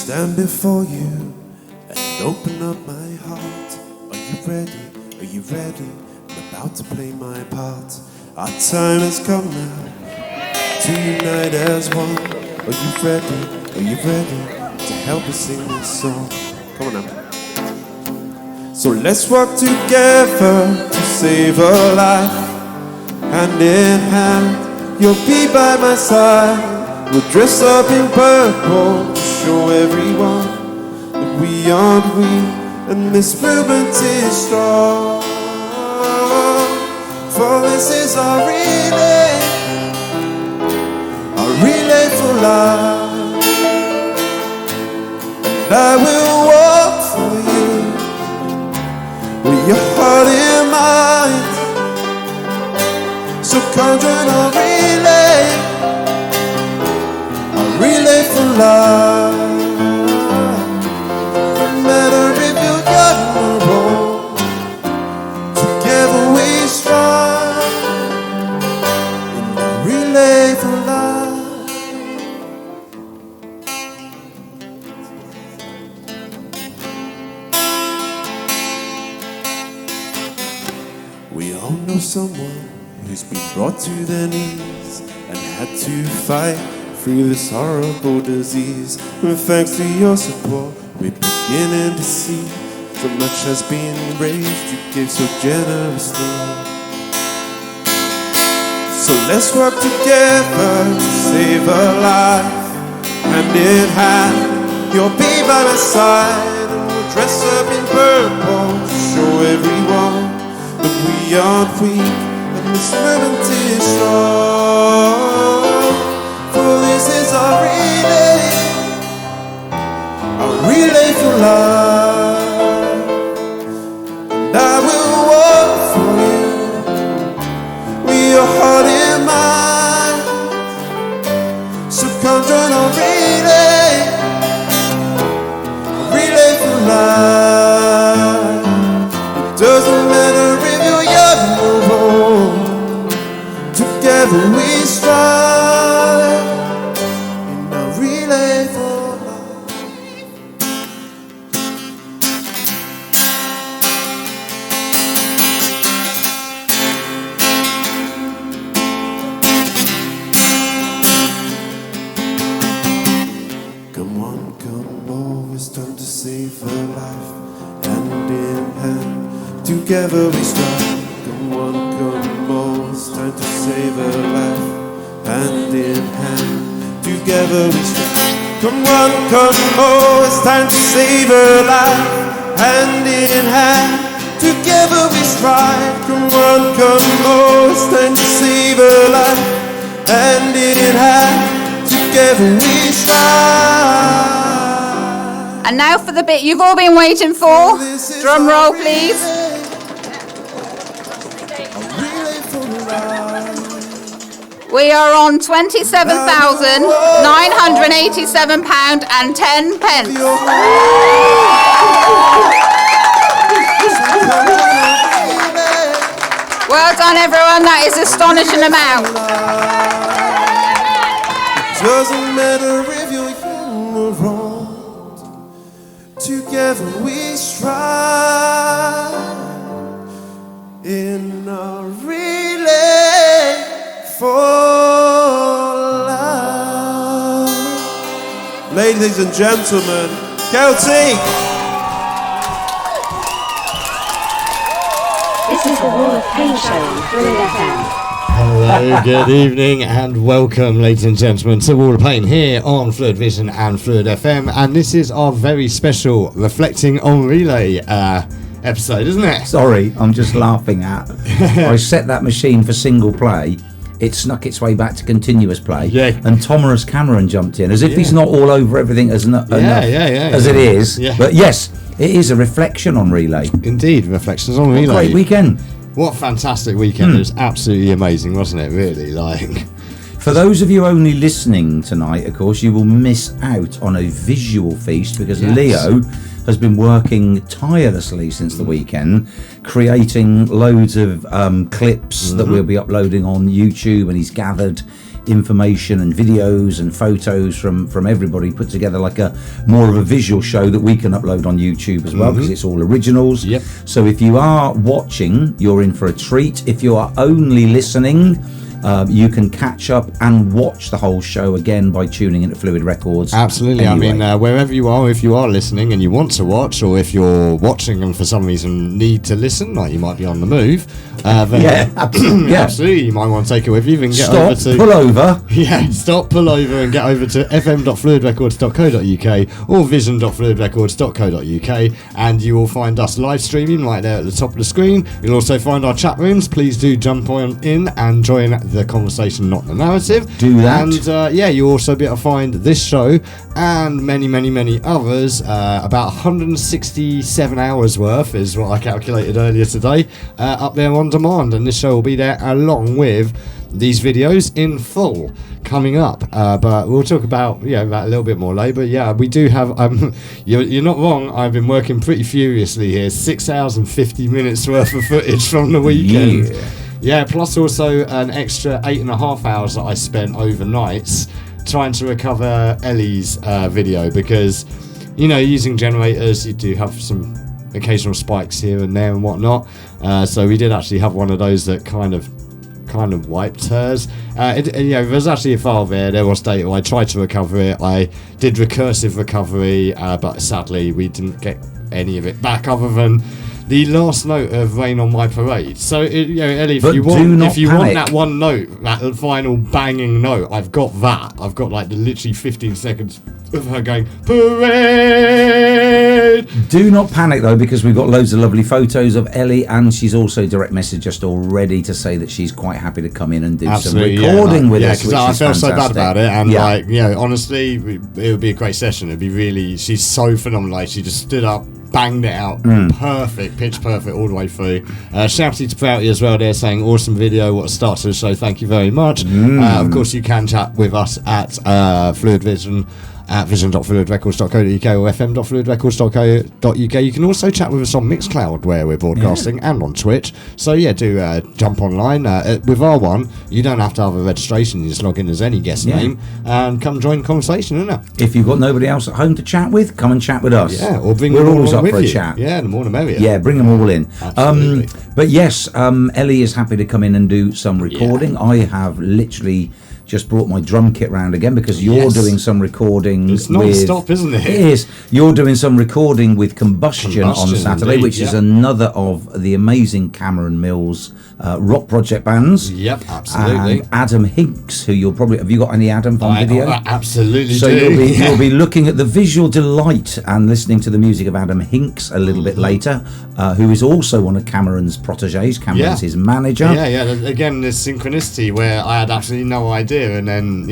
stand before you and open up my heart. Are you ready? Are you ready? I'm about to play my part. Our time has come now to unite as one. Are you ready? Are you ready to help us sing this song? Come on now. So let's work together to save a life. Hand in hand, you'll be by my side. We'll dress up in purple to show everyone that we aren't weak and this movement is strong. For this is our relay for life. And I will walk for you with your heart in mind. So come join our relay for life. No matter if you're young or old, together we strive in the relay for life. We all know someone who's been brought to their knees and had to fight through this horrible disease. And thanks to your support, we're beginning to see so much has been raised. You gave so generously. So let's work together to save a life. Hand in hand, you'll be by my side, and we'll dress up in purple to show everyone that we aren't weak. This moment is strong. For this is our relay for life. And I will walk for you with your heart in mind. So come join our relay for life. It doesn't matter if you're young or old. Together we strive in a relay for life. Come on, it's time to save a life. Hand in hand, together we strive. Come on, it's time to save a life. Hand in hand, together we strive. Come on, it's time to save a life. Hand in hand, together we strive. Come on, it's time to save a life. Hand in hand, together we strive. And now for the bit you've all been waiting for. Drum roll, please. We are on £27,987.10. Well done, everyone. That is an astonishing amount. It doesn't matter if you're young or old. Together we strive in a relay for life. Ladies and gentlemen, Keltique. This is the Wal of Paine show on Phluid FM. Hello, good evening and welcome, ladies and gentlemen, to Wal of Paine here on Phluid Vision and Phluid FM, and this is our very special Reflecting on Relay episode, isn't it? Sorry, I'm just laughing at. I set that machine for single play. It snuck its way back to continuous play, and Thomas Cameron jumped in as if he's not all over everything as it is. Yeah. But yes, it is a reflection on relay. Indeed, reflections on relay. What a great weekend! What a fantastic weekend! It was absolutely amazing, wasn't it? Really, For those of you only listening tonight, of course, you will miss out on a visual feast because Leo has been working tirelessly since the weekend, creating loads of clips that we'll be uploading on YouTube, and he's gathered information and videos and photos from everybody put together, like a more of a visual show that we can upload on YouTube as well, because it's all originals. Yep. So if you are watching, you're in for a treat. If you are only listening, you can catch up and watch the whole show again by tuning into Phluid Records. Absolutely. Anyway. I mean, wherever you are, if you are listening and you want to watch, or if you're watching and for some reason need to listen, like you might be on the move, then absolutely, you might want to take it with you and get over to... pull over. Yeah, stop, pull over and get over to fm.fluidrecords.co.uk or vision.fluidrecords.co.uk, and you will find us live streaming right there at the top of the screen. You'll also find our chat rooms. Please do jump on in and join the conversation, not the narrative. Do that. And you'll also be able to find this show and many others, about 167 hours worth is what I calculated earlier today, up there on demand, and this show will be there along with these videos in full coming up, but we'll talk about that a little bit more later. But yeah, we do have you're not wrong, I've been working pretty furiously here. 6 hours and 50 minutes worth of footage from the weekend. Yeah, plus also an extra 8.5 hours that I spent overnights trying to recover Ellie's video, because using generators, you do have some occasional spikes here and there and whatnot, so we did actually have one of those that kind of wiped hers. There was actually a file there was data. I tried to recover it. I did recursive recovery, but sadly we didn't get any of it back other than the last note of Rain on My Parade. So, Ellie, if you want that one note, that final banging note, I've got that. I've got like the literally 15 seconds of her going, parade! Do not panic though, because we've got loads of lovely photos of Ellie, and she's also direct messaged us already to say that she's quite happy to come in and do some recording with us. Yeah, because I felt so bad about it, and honestly, it would be a great session. It'd be really, she's so phenomenal. She just stood up, banged it out, perfect, pitch perfect all the way through. Shouty to Prouty as well there, saying awesome video, what a start to the show, thank you very much. Of course you can chat with us at Phluid Vision at vision.fluidrecords.co.uk or fm.fluidrecords.co.uk. You can also chat with us on Mixcloud, where we're broadcasting, and on Twitch. So do jump online. With our one, you don't have to have a registration. You just log in as any guest name and come join the conversation, isn't it? If you've got nobody else at home to chat with, come and chat with us. Yeah, or bring We're them all always up with for you. a chat. Yeah, the more the merrier. Yeah, bring them all in. Absolutely. But yes, Ellie is happy to come in and do some recording. Yeah. I have literally just brought my drum kit round again, because you're doing some recording. It's non-stop, isn't it? It is. You're doing some recording with Combustion on Saturday, indeed, which is another of the amazing Cameron Mills rock project bands. Yep, absolutely. And Adam Hinks, who you'll probably... Have you got any Adam on video? I absolutely so do. You'll be looking at the visual delight and listening to the music of Adam Hinks a little bit later, who is also one of Cameron's proteges. Cameron's his manager. Yeah. Again, there's synchronicity where I had absolutely no idea, and then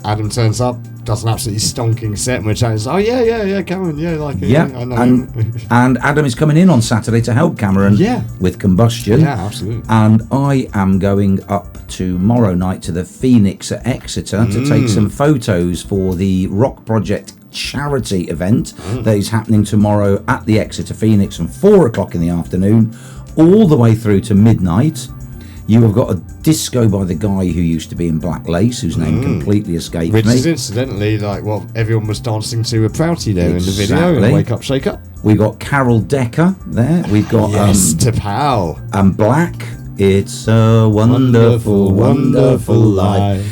Adam turns up, does an absolutely stonking set, and we're chatting. Cameron, I know. And Adam is coming in on Saturday to help Cameron with Combustion. Yeah, absolutely. And I am going up tomorrow night to the Phoenix at Exeter to take some photos for the Rock Project charity event that is happening tomorrow at the Exeter Phoenix from 4:00 in the afternoon all the way through to midnight. You have got a disco by the guy who used to be in Black Lace, whose name completely escaped me. Which is incidentally like what everyone was dancing to with Prouty there in the video in Wake Up, Shake Up. We've got Carol Decker there. We've got to Pow. And Black. It's a wonderful, wonderful life.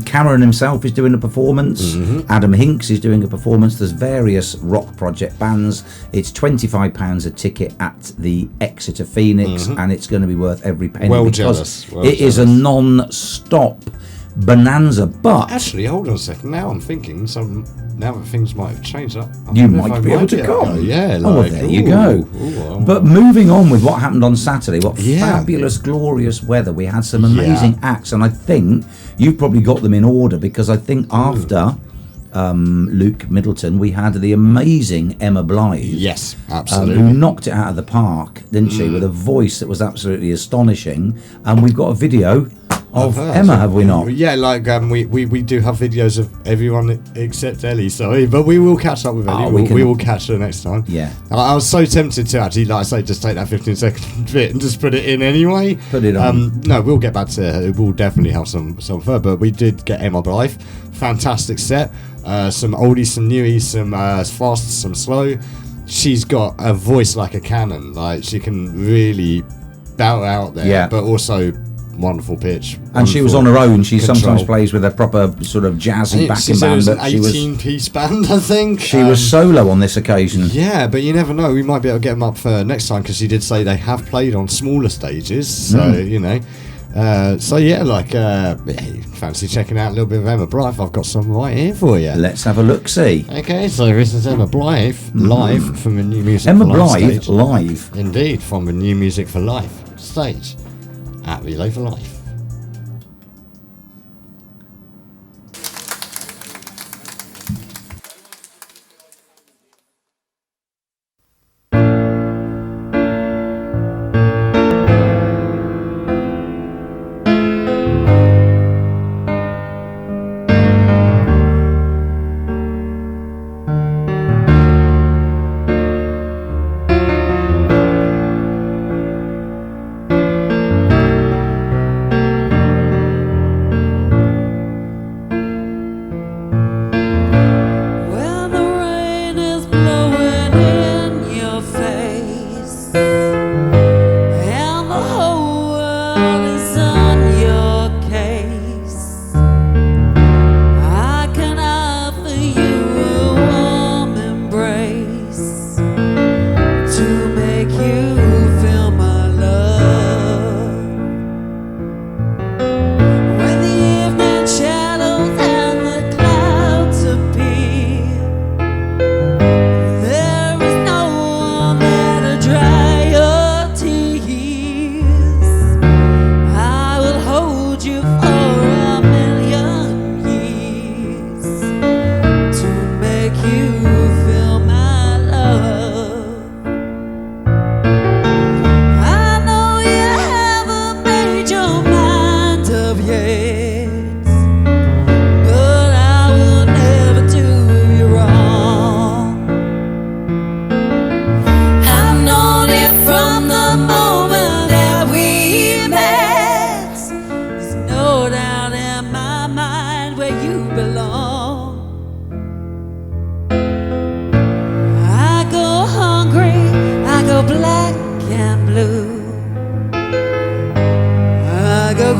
Cameron himself is doing a performance. Adam Hinks is doing a performance. There's various rock project bands. It's £25 a ticket at the Exeter Phoenix, and it's going to be worth every penny. Because it is a non-stop bonanza. But actually, hold on a second. Now I'm thinking now that things might have changed up, you might be able to come. There you go. But moving on with what happened on Saturday, what fabulous, glorious weather. We had some amazing acts, and I think you've probably got them in order, because I think after Luke Middleton, we had the amazing Emma Blyth. Yes, absolutely. Who knocked it out of the park, didn't she, with a voice that was absolutely astonishing. And we've got a video of Emma, have we not? Yeah, like we do have videos of everyone except Ellie, sorry, but we will catch up with Ellie. We will catch her next time. Yeah. I was so tempted to actually, like I say, just take that 15-second bit and just put it in anyway. Put it on. No, we'll get back to it. We'll definitely have some further, but we did get Emma Blyth. Fantastic set. Some oldies, some newies, some fast, some slow. She's got a voice like a cannon. Like, she can really bout out there, but also wonderful pitch. And she was on her own. She sometimes plays with a proper sort of jazzy backing band. It was an 18-piece band, I think. She was solo on this occasion. Yeah, but you never know. We might be able to get them up for next time, because she did say they have played on smaller stages. So, you know. Fancy checking out a little bit of Emma Blyth? I've got some right here for you. Let's have a look-see. Okay, so this is Emma Blyth, live from the New Music Emma for Life Blyth, stage. live. Indeed, from the New Music for Life stage at Relay for Life.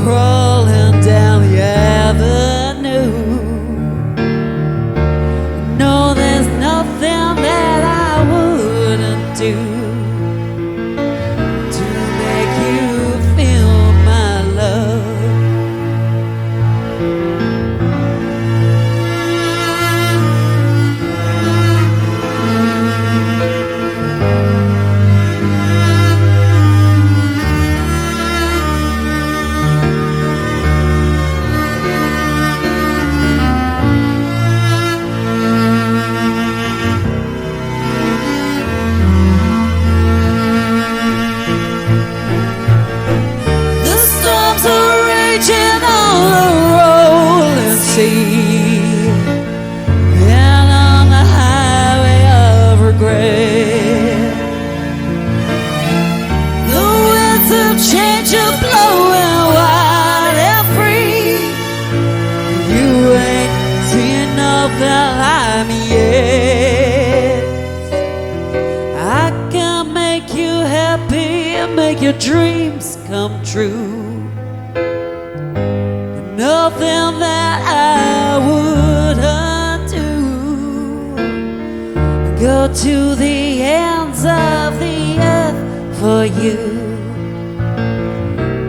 Crawling down the avenue. No, there's nothing that I wouldn't do to make you feel my love. And on the highway of regret, the winds of change are blowing wide and free. You ain't seen nothing like me yet. I can make you happy and make your dreams come true. Nothing that I wouldn't do. Go to the ends of the earth for you,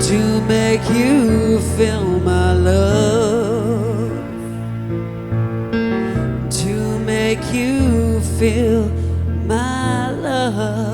to make you feel my love, to make you feel my love.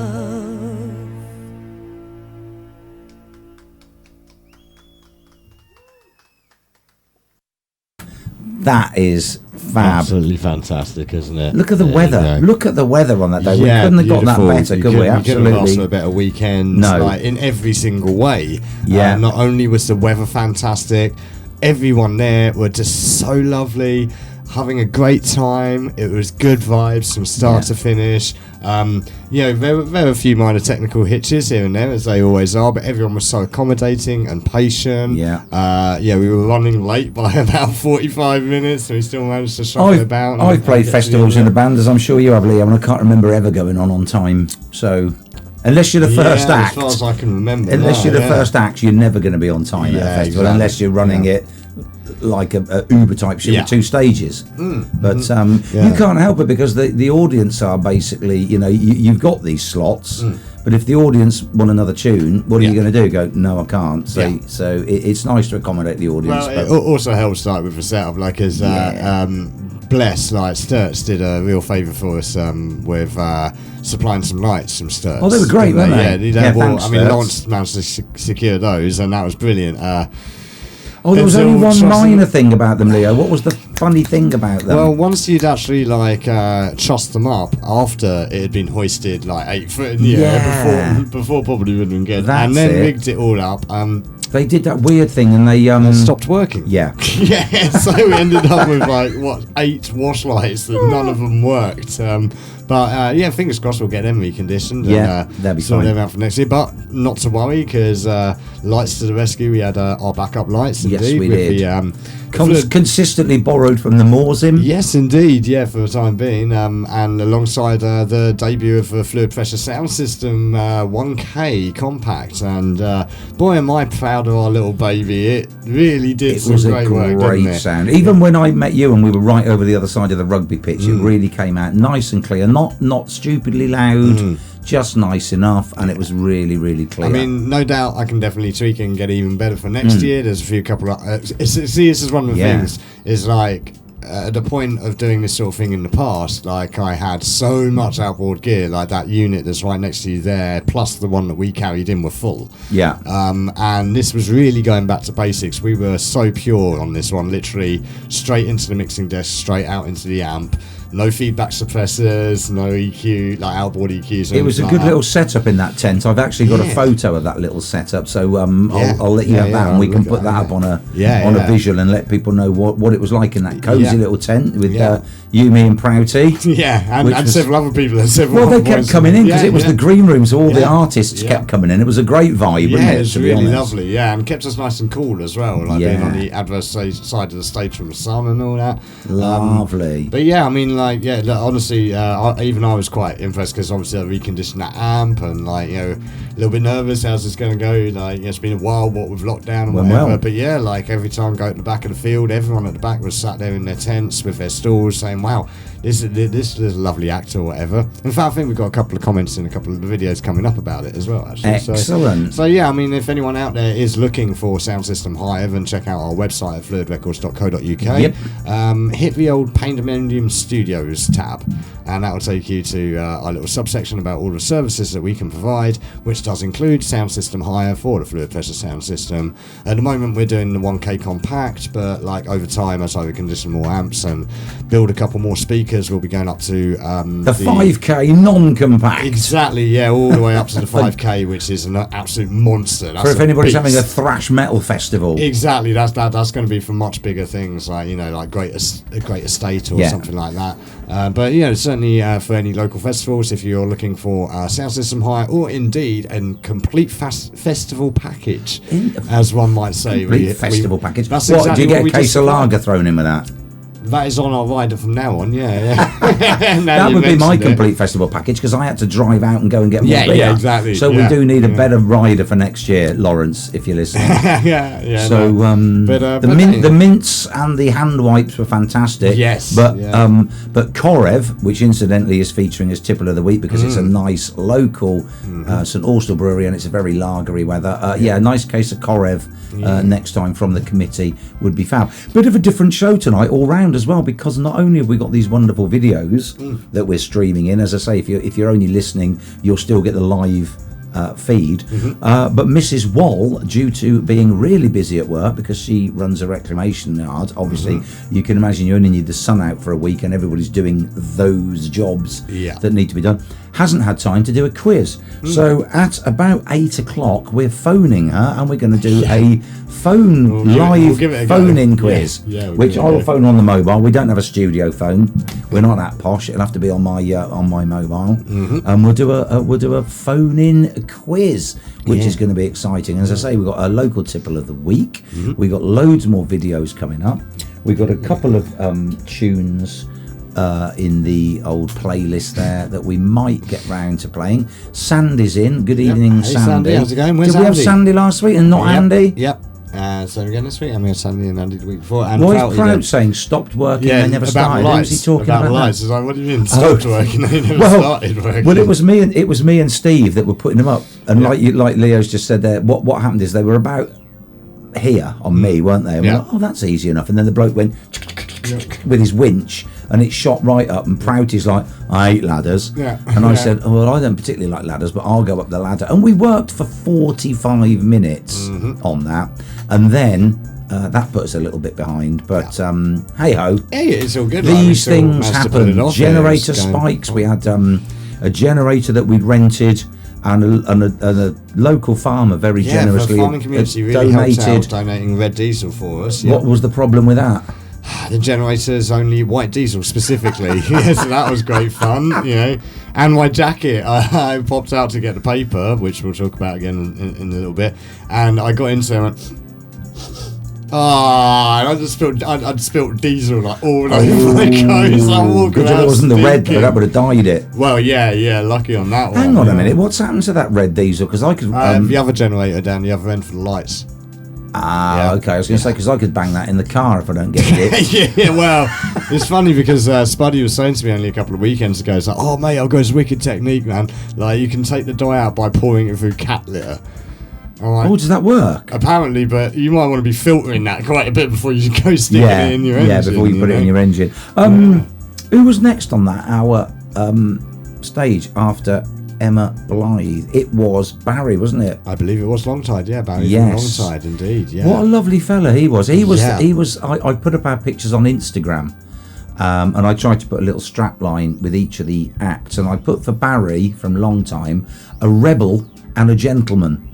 That is fab. Absolutely fantastic, isn't it? Look at the weather. Look at the weather on that day. Yeah, we couldn't have got that beautiful. better, could we? We couldn't have asked Absolutely. for a better weekend. No. Like, in every single way. Yeah. Not only was the weather fantastic, everyone there were just so lovely, having a great time. It was good vibes from start to finish. There were a few minor technical hitches here and there, as they always are, but everyone was so accommodating and patient. We were running late by about 45 minutes, and we still managed to shuffle about. I've played festivals in a band, as I'm sure you have, Liam, and I can't remember ever going on time. So, unless you're the first act, as far as I can remember, unless you're the first act, you're never going to be on time at a festival, exactly. unless you're running it like a Uber type shit with 2 stages. But you can't help it, because the audience are basically, you've got these slots, but if the audience want another tune, what are you going to do? Go, no, I can't. So it's nice to accommodate the audience. Well, it also helps with the setup, as Bless, Sturts did a real favour for us with supplying some lights from Sturts. Oh, they were great, weren't they? Thanks, Lawrence managed to secure those, and that was brilliant. There was only one minor thing about them, Leo. What was the funny thing about them? Well, once you'd actually trussed them up after it had been hoisted 8 foot in the air before probably would have been good, and then rigged it all up. They did that weird thing, and they stopped working. Yeah. So we ended up with 8 wash lights that none of them worked. But fingers crossed we'll get them reconditioned. They'll be sort fine. them out for next year. But not to worry, because lights to the rescue. We had our backup lights. Yes, indeed, we with did. The, consistently borrowed from the Moorsim. Yes, indeed. Yeah, for the time being, and alongside the debut of the Fluid Pressure Sound System 1K compact, and boy, am I proud of our little baby. It really did some great work. It was a great sound. Even when I met you and we were right over the other side of the rugby pitch, it really came out nice and clear. Not stupidly loud. Just nice enough, and it was really, really clear. I mean, no doubt I can definitely tweak it and get even better for next year. There's a couple of... this is one of the things, is at the point of doing this sort of thing in the past, I had so much outboard gear, that unit that's right next to you there, plus the one that we carried in were full. Yeah. And this was really going back to basics. We were so pure on this one, literally straight into the mixing desk, straight out into the amp. No feedback suppressors, no EQ, outboard EQs. It was a good little setup in that tent. I've actually got a photo of that little setup, so I'll let you have that, and we can put that up on a visual and let people know what it was like in that cosy little tent with you, me, and Prouty. And several other people. They kept coming in because it was the green room, so all the artists kept coming in. It was a great vibe, wasn't it? It was really lovely, and kept us nice and cool as well, being on the adverse side of the stage from the sun and all that. Lovely. But honestly, even I was quite impressed, because obviously I reconditioned that amp, and a little bit nervous how's this going to go. It's been a while, what with lockdown and whatever. But every time I go to the back of the field, everyone at the back was sat there in their tents with their stalls saying, "Wow, this is a lovely act," or whatever. In fact, I think we've got a couple of comments in a couple of the videos coming up about it as well, actually. Excellent. So if anyone out there is looking for sound system hire, then check out our website at fluidrecords.co.uk. Hit the old Pandemonium Studios tab, and that will take you to our little subsection about all the services that we can provide, which does include sound system hire for the Fluid Pressure sound system. At the moment we're doing the 1K compact, but over time, as I recondition more amps and build a couple more speakers, we'll be going up to the 5K non-compact. Exactly, all the way up to the 5K, which is an absolute monster. That's if anybody's having a thrash metal festival. Exactly, that's going to be for much bigger things, like Great Estate or something like that. But certainly for any local festivals, if you're looking for sound system hire, or indeed a complete festival package, as one might say. Festival package. That's what, exactly do you get a case of lager thrown in with that? That is on our rider from now on, That would be my complete festival package, because I had to drive out and go and get more beer. Yeah, exactly. So we do need a better rider for next year, Lawrence, if you're listening. So the mints and the hand wipes were fantastic. Yes. But Korev, which incidentally is featuring as tipple of the week because it's a nice local St Austell brewery, and it's a very lagery weather. A nice case of Korev next time from the committee would be fab. Bit of a different show tonight all round as well, because not only have we got these wonderful videos that we're streaming in, as I say, if you're only listening, you'll still get the live feed. But Mrs. Wal, due to being really busy at work because she runs a reclamation yard, obviously you can imagine you only need the sun out for a week and everybody's doing those jobs that need to be done, hasn't had time to do a quiz. So at about 8 o'clock we're phoning her and we're going to do a live phone-in quiz, which I will phone on the mobile. We don't have a studio phone, we're not that posh, it'll have to be on my mobile, and we'll do a phone-in quiz, which is going to be exciting. As I say, we've got a local tipple of the week, we've got loads more videos coming up, we've got a couple of tunes in the old playlist there that we might get round to playing. Sandy's in. Good evening, Hey, Sandy. How's it going? Where's Did we have Sandy last week and not Andy? Yep. So again this week, and we had Sandy and Andy the week before. And Why is Proud saying stopped working? They never started. Who's he talking about? Lights. Like, what do you mean stopped working? They never started working. Well, it was me and Steve that were putting them up, and like Leo's just said there, what happened is they were about here on me, weren't they? And we're like, oh, that's easy enough. And then the bloke went with his winch, and it shot right up. And Prouty's like, I hate ladders. And I said, oh, well, I don't particularly like ladders, but I'll go up the ladder. And we worked for 45 minutes on that, and then that put us a little bit behind. But hey ho, it's all good. These things happen. Generator spikes. We had a generator that we'd rented. And a local farmer very generously the farming community really helped out donating red diesel for us. What was the problem with that? The generator's only white diesel specifically. So that was great fun, And my jacket, I popped out to get the paper, which we'll talk about again in a little bit. And I got into it and went, and I'd spilt diesel like all over my clothes. It wasn't the red, but that would have dyed it. Well, yeah, lucky on that one. Hang on a minute, what's happened to that red diesel? Because I could the other generator down the other end for the lights. Okay. I was going to say, because I could bang that in the car if I don't get it. Well, it's funny because Spuddy was saying to me only a couple of weekends ago, it's like, oh mate, I've got this wicked technique, man. Like, you can take the dye out by pouring it through cat litter. Like, does that work? Apparently, but you might want to be filtering that quite a bit before you go stick it in your engine. Yeah, before you put it in your engine. Who was next on that hour stage after Emma Blyth? It was Barry, wasn't it? I believe it was Longtide, Barry from Longtide, indeed, What a lovely fella he was. He was. I put up our pictures on Instagram, and I tried to put a little strap line with each of the acts, and I put for Barry from Long Time a rebel and a gentleman.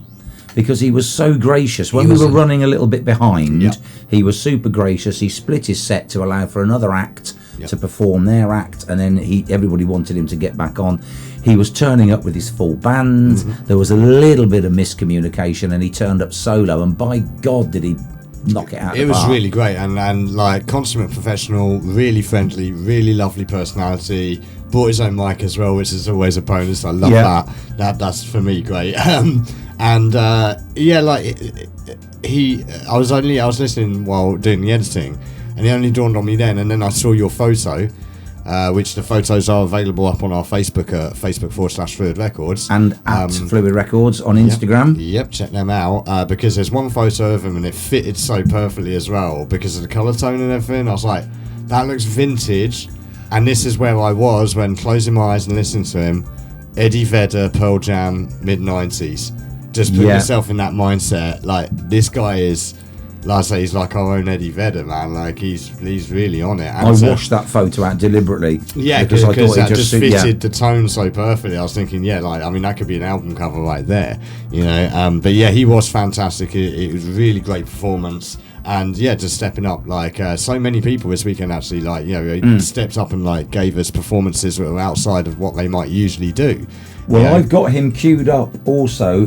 Because he was so gracious. When we were running a little bit behind, he was super gracious. He split his set to allow for another act to perform their act, and then everybody wanted him to get back on. He was turning up with his full band. There was a little bit of miscommunication, and he turned up solo, and by God did he knock it out of the park. It was really great, and like consummate professional, really friendly, really lovely personality. Brought his own mic as well, which is always a bonus. I love that. That's for me great. And I was listening while doing the editing, and it only dawned on me then. And then I saw your photo, which the photos are available up on our Facebook at Facebook.com/Phluid Records and at Phluid Records on Instagram. Yep, check them out because there's one photo of him and it fitted so perfectly as well because of the colour tone and everything. I was like, that looks vintage, and this is where I was when closing my eyes and listening to him. Eddie Vedder, Pearl Jam, mid-90s. Just put yourself in that mindset. Like, this guy is, like I say, he's like our own Eddie Vedder, man. Like, he's really on it. And I washed that photo out deliberately. Yeah, because I thought it just fitted the tone so perfectly. I was thinking, that could be an album cover right there, But yeah, he was fantastic. It was a really great performance. And just stepping up, so many people this weekend actually, stepped up and gave us performances that were outside of what they might usually do. Well, I've got him queued up also,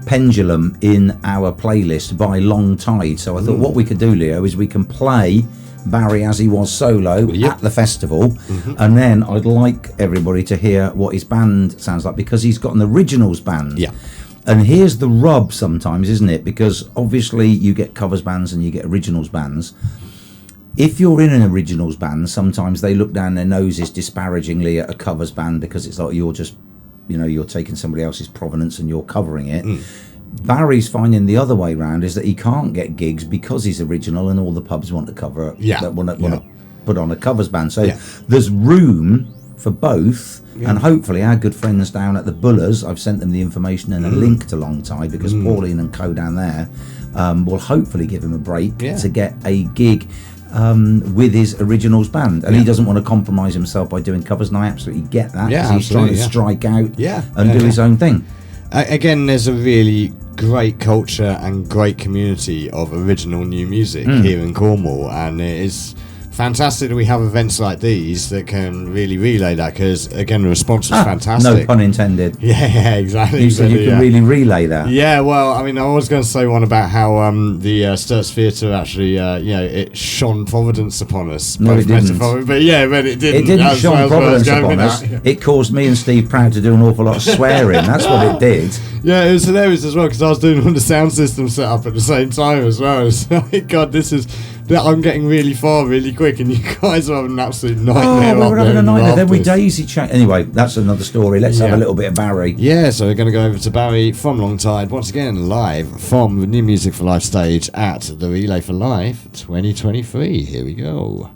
Pendulum, in our playlist by Longtide. So I thought what we could do, Leo, is we can play Barry as he was solo at the festival, and then I'd like everybody to hear what his band sounds like, because he's got an originals band. And here's the rub sometimes, isn't it? Because obviously you get covers bands and you get originals bands. If you're in an originals band, sometimes they look down their noses disparagingly at a covers band because it's like you're just, you're taking somebody else's provenance and you're covering it. Barry's finding the other way round is that he can't get gigs because he's original and all the pubs want to cover it. That want to put on a covers band. So there's room for both. Yeah. And hopefully our good friends down at the Bullers, I've sent them the information and a link to Longtide, because Pauline and co down there will hopefully give him a break to get a gig with his originals band. And he doesn't want to compromise himself by doing covers, and I absolutely get that, because he's trying to strike out and do his own thing. Again, there's a really great culture and great community of original new music here in Cornwall, and it is fantastic that we have events like these that can really relay that, because again the response was fantastic. No pun intended. Yeah, exactly. You said you can really relay that. Yeah, well, I mean, I was going to say one about how the Sturts Theatre actually, it shone Providence upon us. No, it didn't. But yeah, but it didn't. It didn't shone Providence upon us. It caused me and Steve Proud to do an awful lot of swearing. That's what it did. Yeah, it was hilarious as well, because I was doing all the sound system set up at the same time as well. It's like, God, I'm getting really far really quick, and you guys are having an absolute nightmare. We were having a nightmare. Then we daisy chain. Anyway, that's another story. Let's have a little bit of Barry. Yeah, so we're going to go over to Barry from Longtide once again, live from the New Music for Life stage at the Relay for Life 2023. Here we go.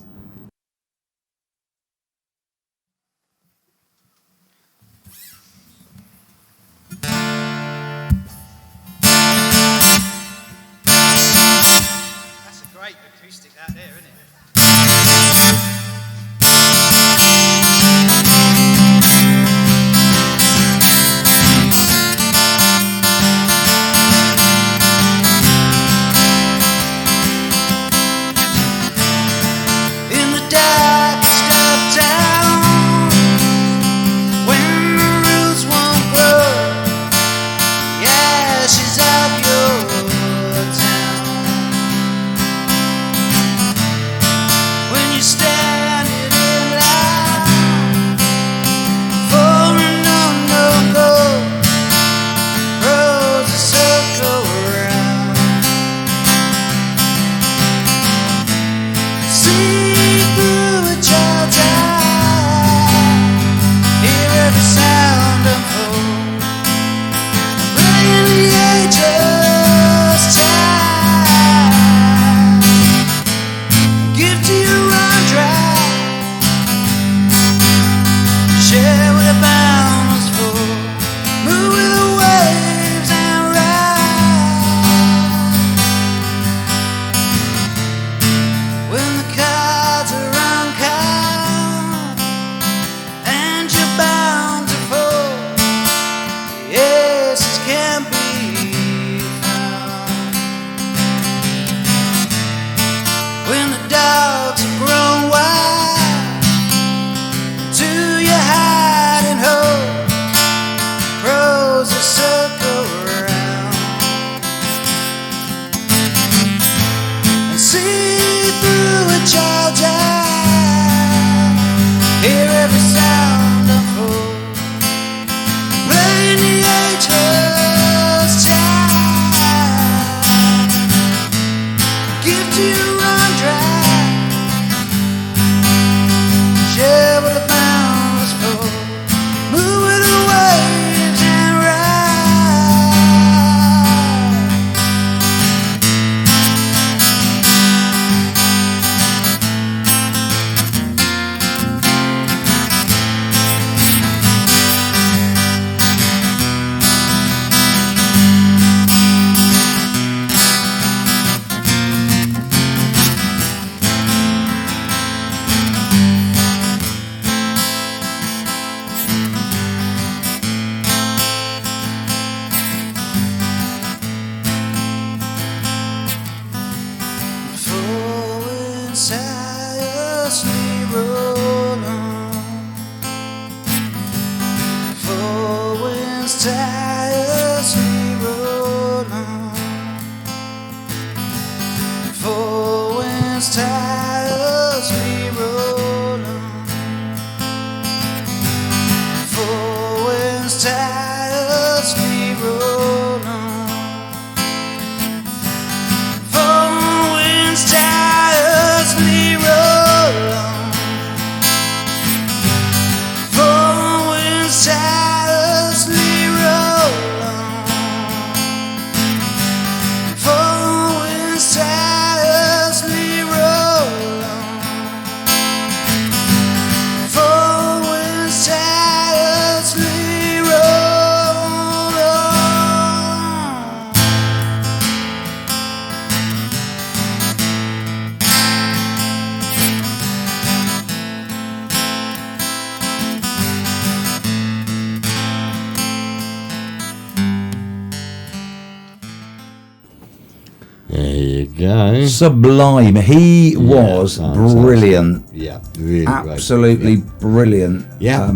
go. Sublime. He was brilliant. Yeah, really absolutely brilliant. Yeah.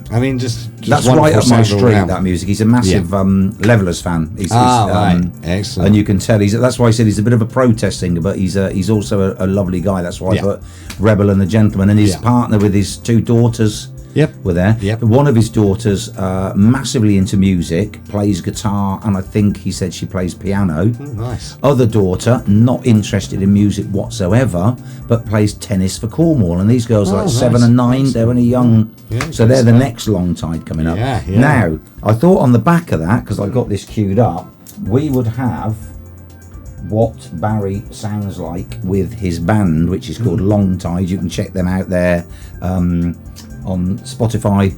I mean, just that's right up my street. That music. He's a massive Levellers fan. He's right. Excellent. And you can tell that's why I said he's a bit of a protest singer, but he's also a lovely guy. That's why I put Rebel and the Gentleman, and his partner with his 2 daughters. Were there. One of his daughters, massively into music, plays guitar, and I think he said she plays piano. Nice. Other daughter, not interested in music whatsoever, but plays tennis for Cornwall. And these girls are like 7 and 9. They're only young. So they're the next Longtide coming up. Now, I thought on the back of that, because I got this queued up, we would have what Barry sounds like with his band, which is called Longtide. You can check them out there. On Spotify,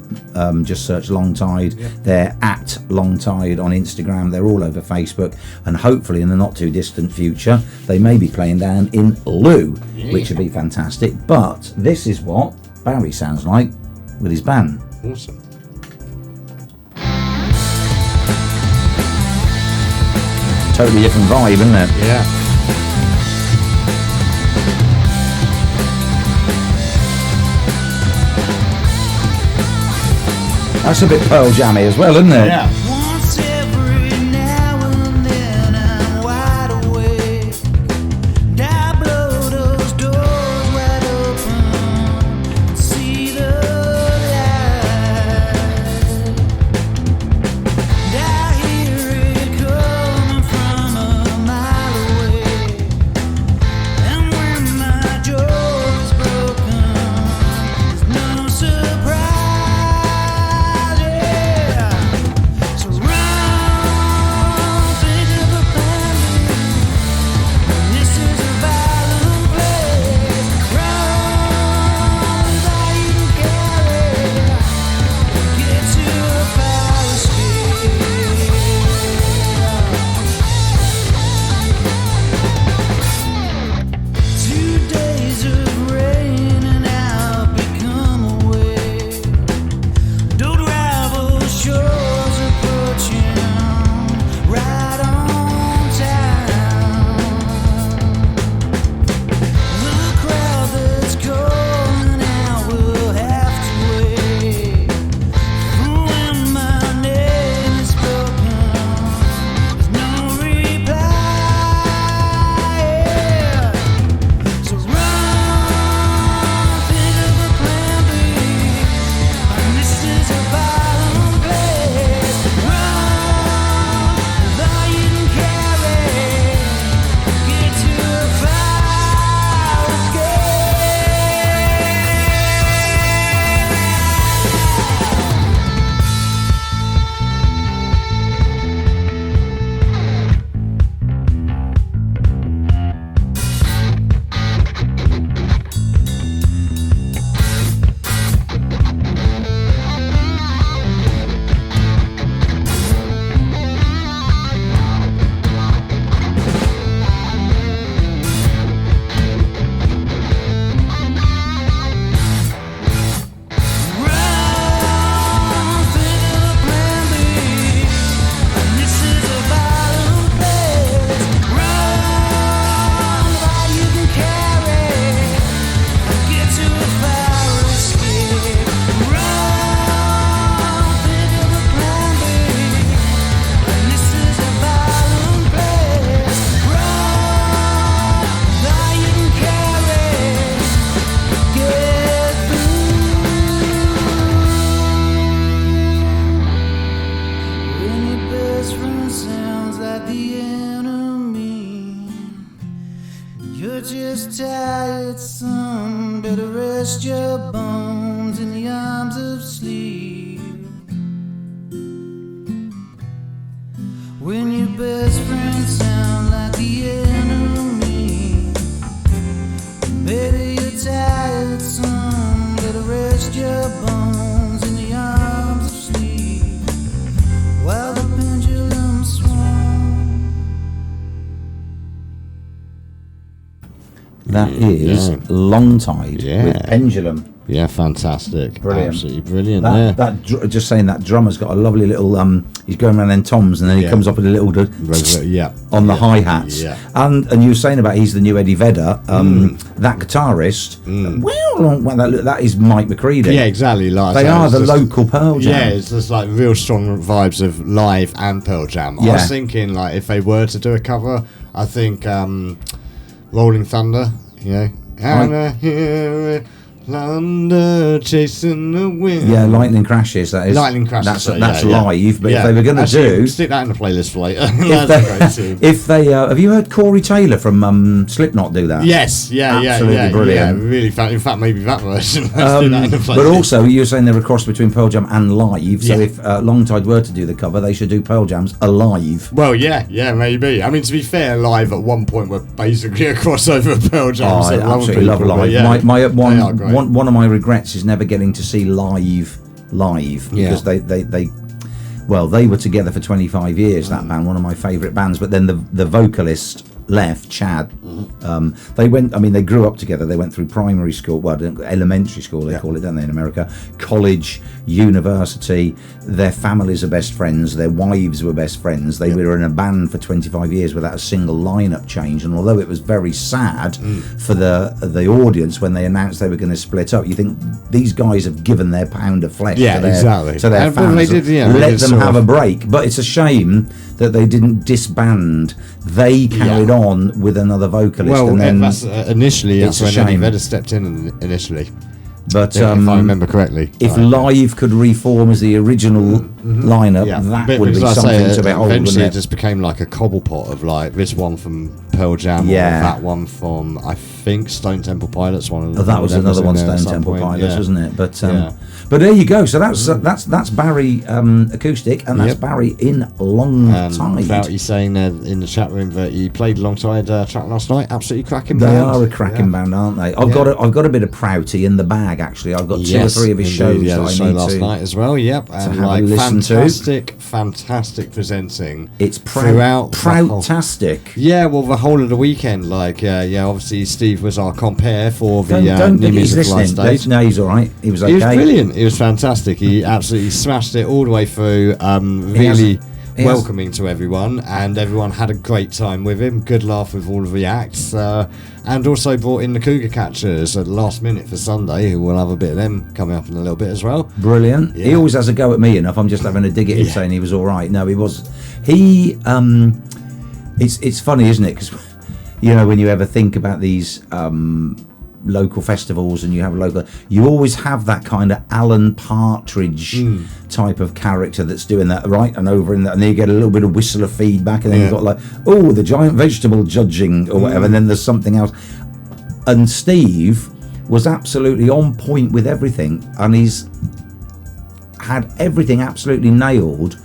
just search Longtide. They're at Longtide on Instagram. They're all over Facebook, and hopefully in the not too distant future they may be playing down in Lou, which would be fantastic. But this is what Barry sounds like with his band. Awesome. Totally different vibe, isn't it? Yeah. That's a bit Pearl Jammy as well, isn't it? Yeah. Once every now and then I'm wide awake. And I blow those doors wide open and see the light. And I hear it coming from a mile away. And when my jaw is broken, there's no surprise. rest your bones in the arms of sleep. When your best friends sound like the enemy, maybe you're tired, son, better rest your bones in the arms of sleep while the pendulum swung. That is Longtide with Pendulum. Yeah, fantastic. Brilliant. Absolutely brilliant. Just saying, that drummer's got a lovely little he's going around them toms, and then he comes up with a little on the hi-hats. Yeah. And you were saying about he's the new Eddie Vedder. That guitarist, that is Mike McCready. Yeah, exactly. Like they are the local Pearl Jam. Yeah, it's just like real strong vibes of live and Pearl Jam. Yeah. I was thinking, like, if they were to do a cover, I think Rolling Thunder, and I hear it, thunder chasing the wind. Yeah, Lightning Crashes. That is Lightning Crashes. That's live. But if they were going to do, stick that in the playlist for later. if they have you heard Corey Taylor from Slipknot do that? Yes, absolutely brilliant. Yeah, really. In fact, maybe that version. Let's do that in the playlist. But also, you were saying they're a cross between Pearl Jam and live. So if Longtide were to do the cover, they should do Pearl Jam's alive. Well, yeah, maybe. I mean, to be fair, live at one point were basically a crossover of Pearl Jam. I absolutely love live. Yeah, one of my regrets is never getting to see live because they were together for 25 years, that band, one of my favourite bands, but then the vocalist left, Chad. They grew up together. They went through primary school, elementary school they call it, don't they, in America, college, university. Their families are best friends, their wives were best friends. They were in a band for 25 years without a single lineup change, and although it was very sad for the audience when they announced they were going to split up, you think these guys have given their pound of flesh to their fans. Let them have a break. But it's a shame that they didn't disband. They carried on with another vocalist. Well, and then that's initially that's when Eddie Vedder stepped in initially. But if I remember correctly, if live could reform as the original lineup, that would be something to behold. Eventually, it just became like a cobblepot of like this one from Pearl Jam, or that one from I think Stone Temple Pilots. One of them. That was another one, Stone Temple Pilots, wasn't it? But there you go. So that's Barry acoustic, and that's Barry in Longtide. Without you saying in the chat room that you played Longtide track last night, absolutely cracking. They are a cracking band, aren't they? I've got a bit of Prouty in the bag. Actually, I've got 2 or 3 of his shows. Yeah, the show last night as well. Yep, and have a listen fantastic presenting. It's Proud-tastic. Yeah, well, the whole of the weekend, obviously Steve was our compere for the New Music Live stage. No, he's all right. He was okay. He was brilliant. He was fantastic. He absolutely smashed it all the way through. Really welcoming to everyone, and everyone had a great time with him. Good laugh with all of the acts, and also brought in the Cougar Catchers at the last minute for Sunday, who will have a bit of them coming up in a little bit as well. Brilliant. He always has a go at me enough. I'm just having a dig at him saying he was all right. No, he was. It's funny, isn't it? Because when you ever think about these local festivals and you always have that kind of Alan Partridge type of character that's doing that right and over in that, and then you get a little bit of whistle of feedback, and then you've got the giant vegetable judging or whatever, and then there's something else. And Steve was absolutely on point with everything, and he's had everything absolutely nailed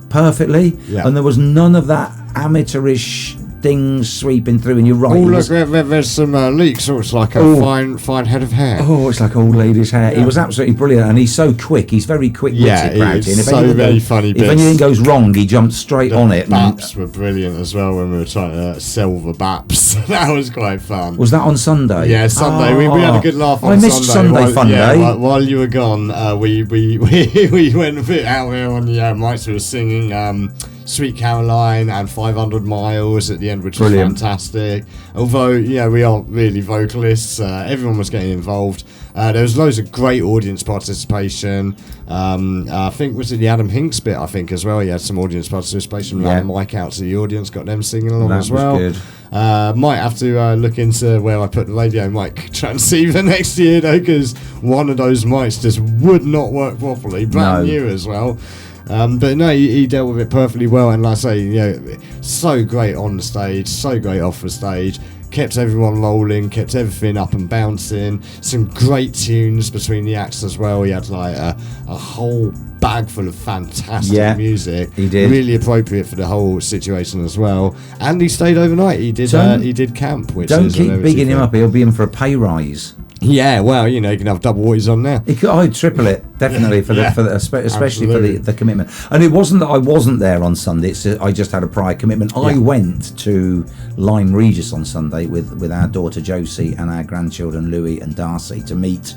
perfectly, and there was none of that amateurish things sweeping through, and you're right. Oh, look, there's some leaks. So it's like a fine head of hair. Oh, it's like old lady's hair. He was absolutely brilliant, and he's so quick. He's very quick-witted. Yeah, he's so very funny. If anything goes wrong, he jumps straight on it. Baps were brilliant as well when we were trying to sell the baps. That was quite fun. Was that on Sunday? Yeah, Sunday. We had a good laugh on Sunday. I missed Sunday Fun Day. While you were gone, we went a bit out there on the mics. We were singing Sweet Caroline and 500 Miles at the end, which was fantastic. Although, we aren't really vocalists, everyone was getting involved. There was loads of great audience participation. I think, was it the Adam Hinks bit, I think, as well? He had some audience participation, ran the mic out to the audience, got them singing along as well. That was good. Might have to look into where I put the radio mic transceiver next year, though, because one of those mics just would not work properly. Brand new as well. But no, he dealt with it perfectly well, and like I say, so great on the stage, so great off the stage, kept everyone rolling, kept everything up and bouncing, some great tunes between the acts as well. He had like a whole bag full of fantastic music. He did. Really appropriate for the whole situation as well. And he stayed overnight. He did camp, which don't keep bigging him up. He'll be in for a pay rise. Yeah, well, you can have double what he's on now. I'd triple it, definitely, especially for the commitment. And it wasn't that I wasn't there on Sunday, I just had a prior commitment. I went to Lyme Regis on Sunday with our daughter Josie and our grandchildren Louis and Darcy to meet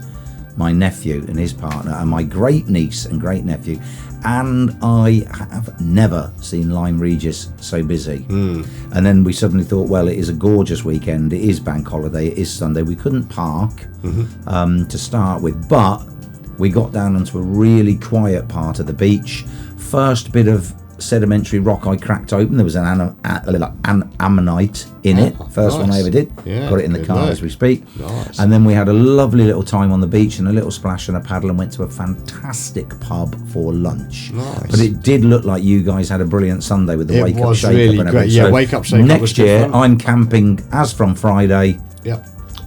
my nephew and his partner, and my great niece and great nephew. And I have never seen Lyme Regis so busy. And then we suddenly thought, well, it is a gorgeous weekend. It is bank holiday. It is Sunday. We couldn't park to start with, but we got down onto a really quiet part of the beach. First bit of sedimentary rock I cracked open. There was an ammonite in it. First one I ever did. Got it in the car as we speak. And then we had a lovely little time on the beach and a little splash and a paddle, and went to a fantastic pub for lunch. But it did look like you guys had a brilliant Sunday with the Wake Up Shake really Up and everything. great. So Wake Up Shake Up next year I'm camping as from Friday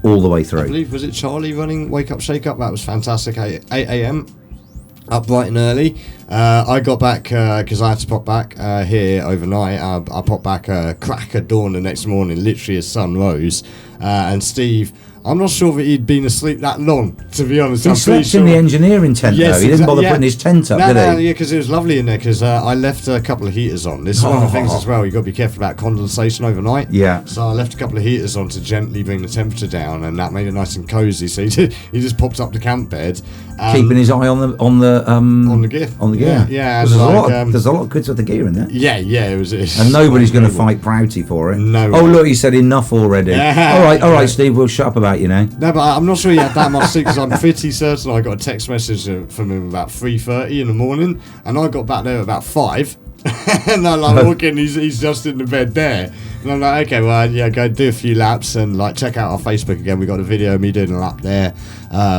all the way through. I believe, was it Charlie running Wake Up Shake Up? That was fantastic. 8 a.m. up bright and early. I got back because I had to pop back here overnight. I popped back crack of dawn the next morning, literally as sun rose. And Steve, I'm not sure that he'd been asleep that long, to be honest. He slept in the engineering tent, though. He didn't bother putting his tent up, did he? Yeah, because it was lovely in there, because I left a couple of heaters on. This is one of the things as well, you've got to be careful about condensation overnight. Yeah. So I left a couple of heaters on to gently bring the temperature down, and that made it nice and cosy. So he just popped up the camp bed. Keeping his eye on the gear. On the gear. Yeah. There's a lot of goods with the gear in there. Yeah, it was. And nobody's going to fight Prouty for it. No. Oh, look, he said enough already. All right, Steve, we'll shut up about you now. No, but I'm not sure he had that much sleep, because I'm pretty certain I got a text message from him about 3:30 in the morning, and I got back there about 5. And I'm like, walking, he's just in the bed there. And I'm like, okay, well, yeah, go do a few laps and like check out our Facebook again. We got a video of me doing a lap there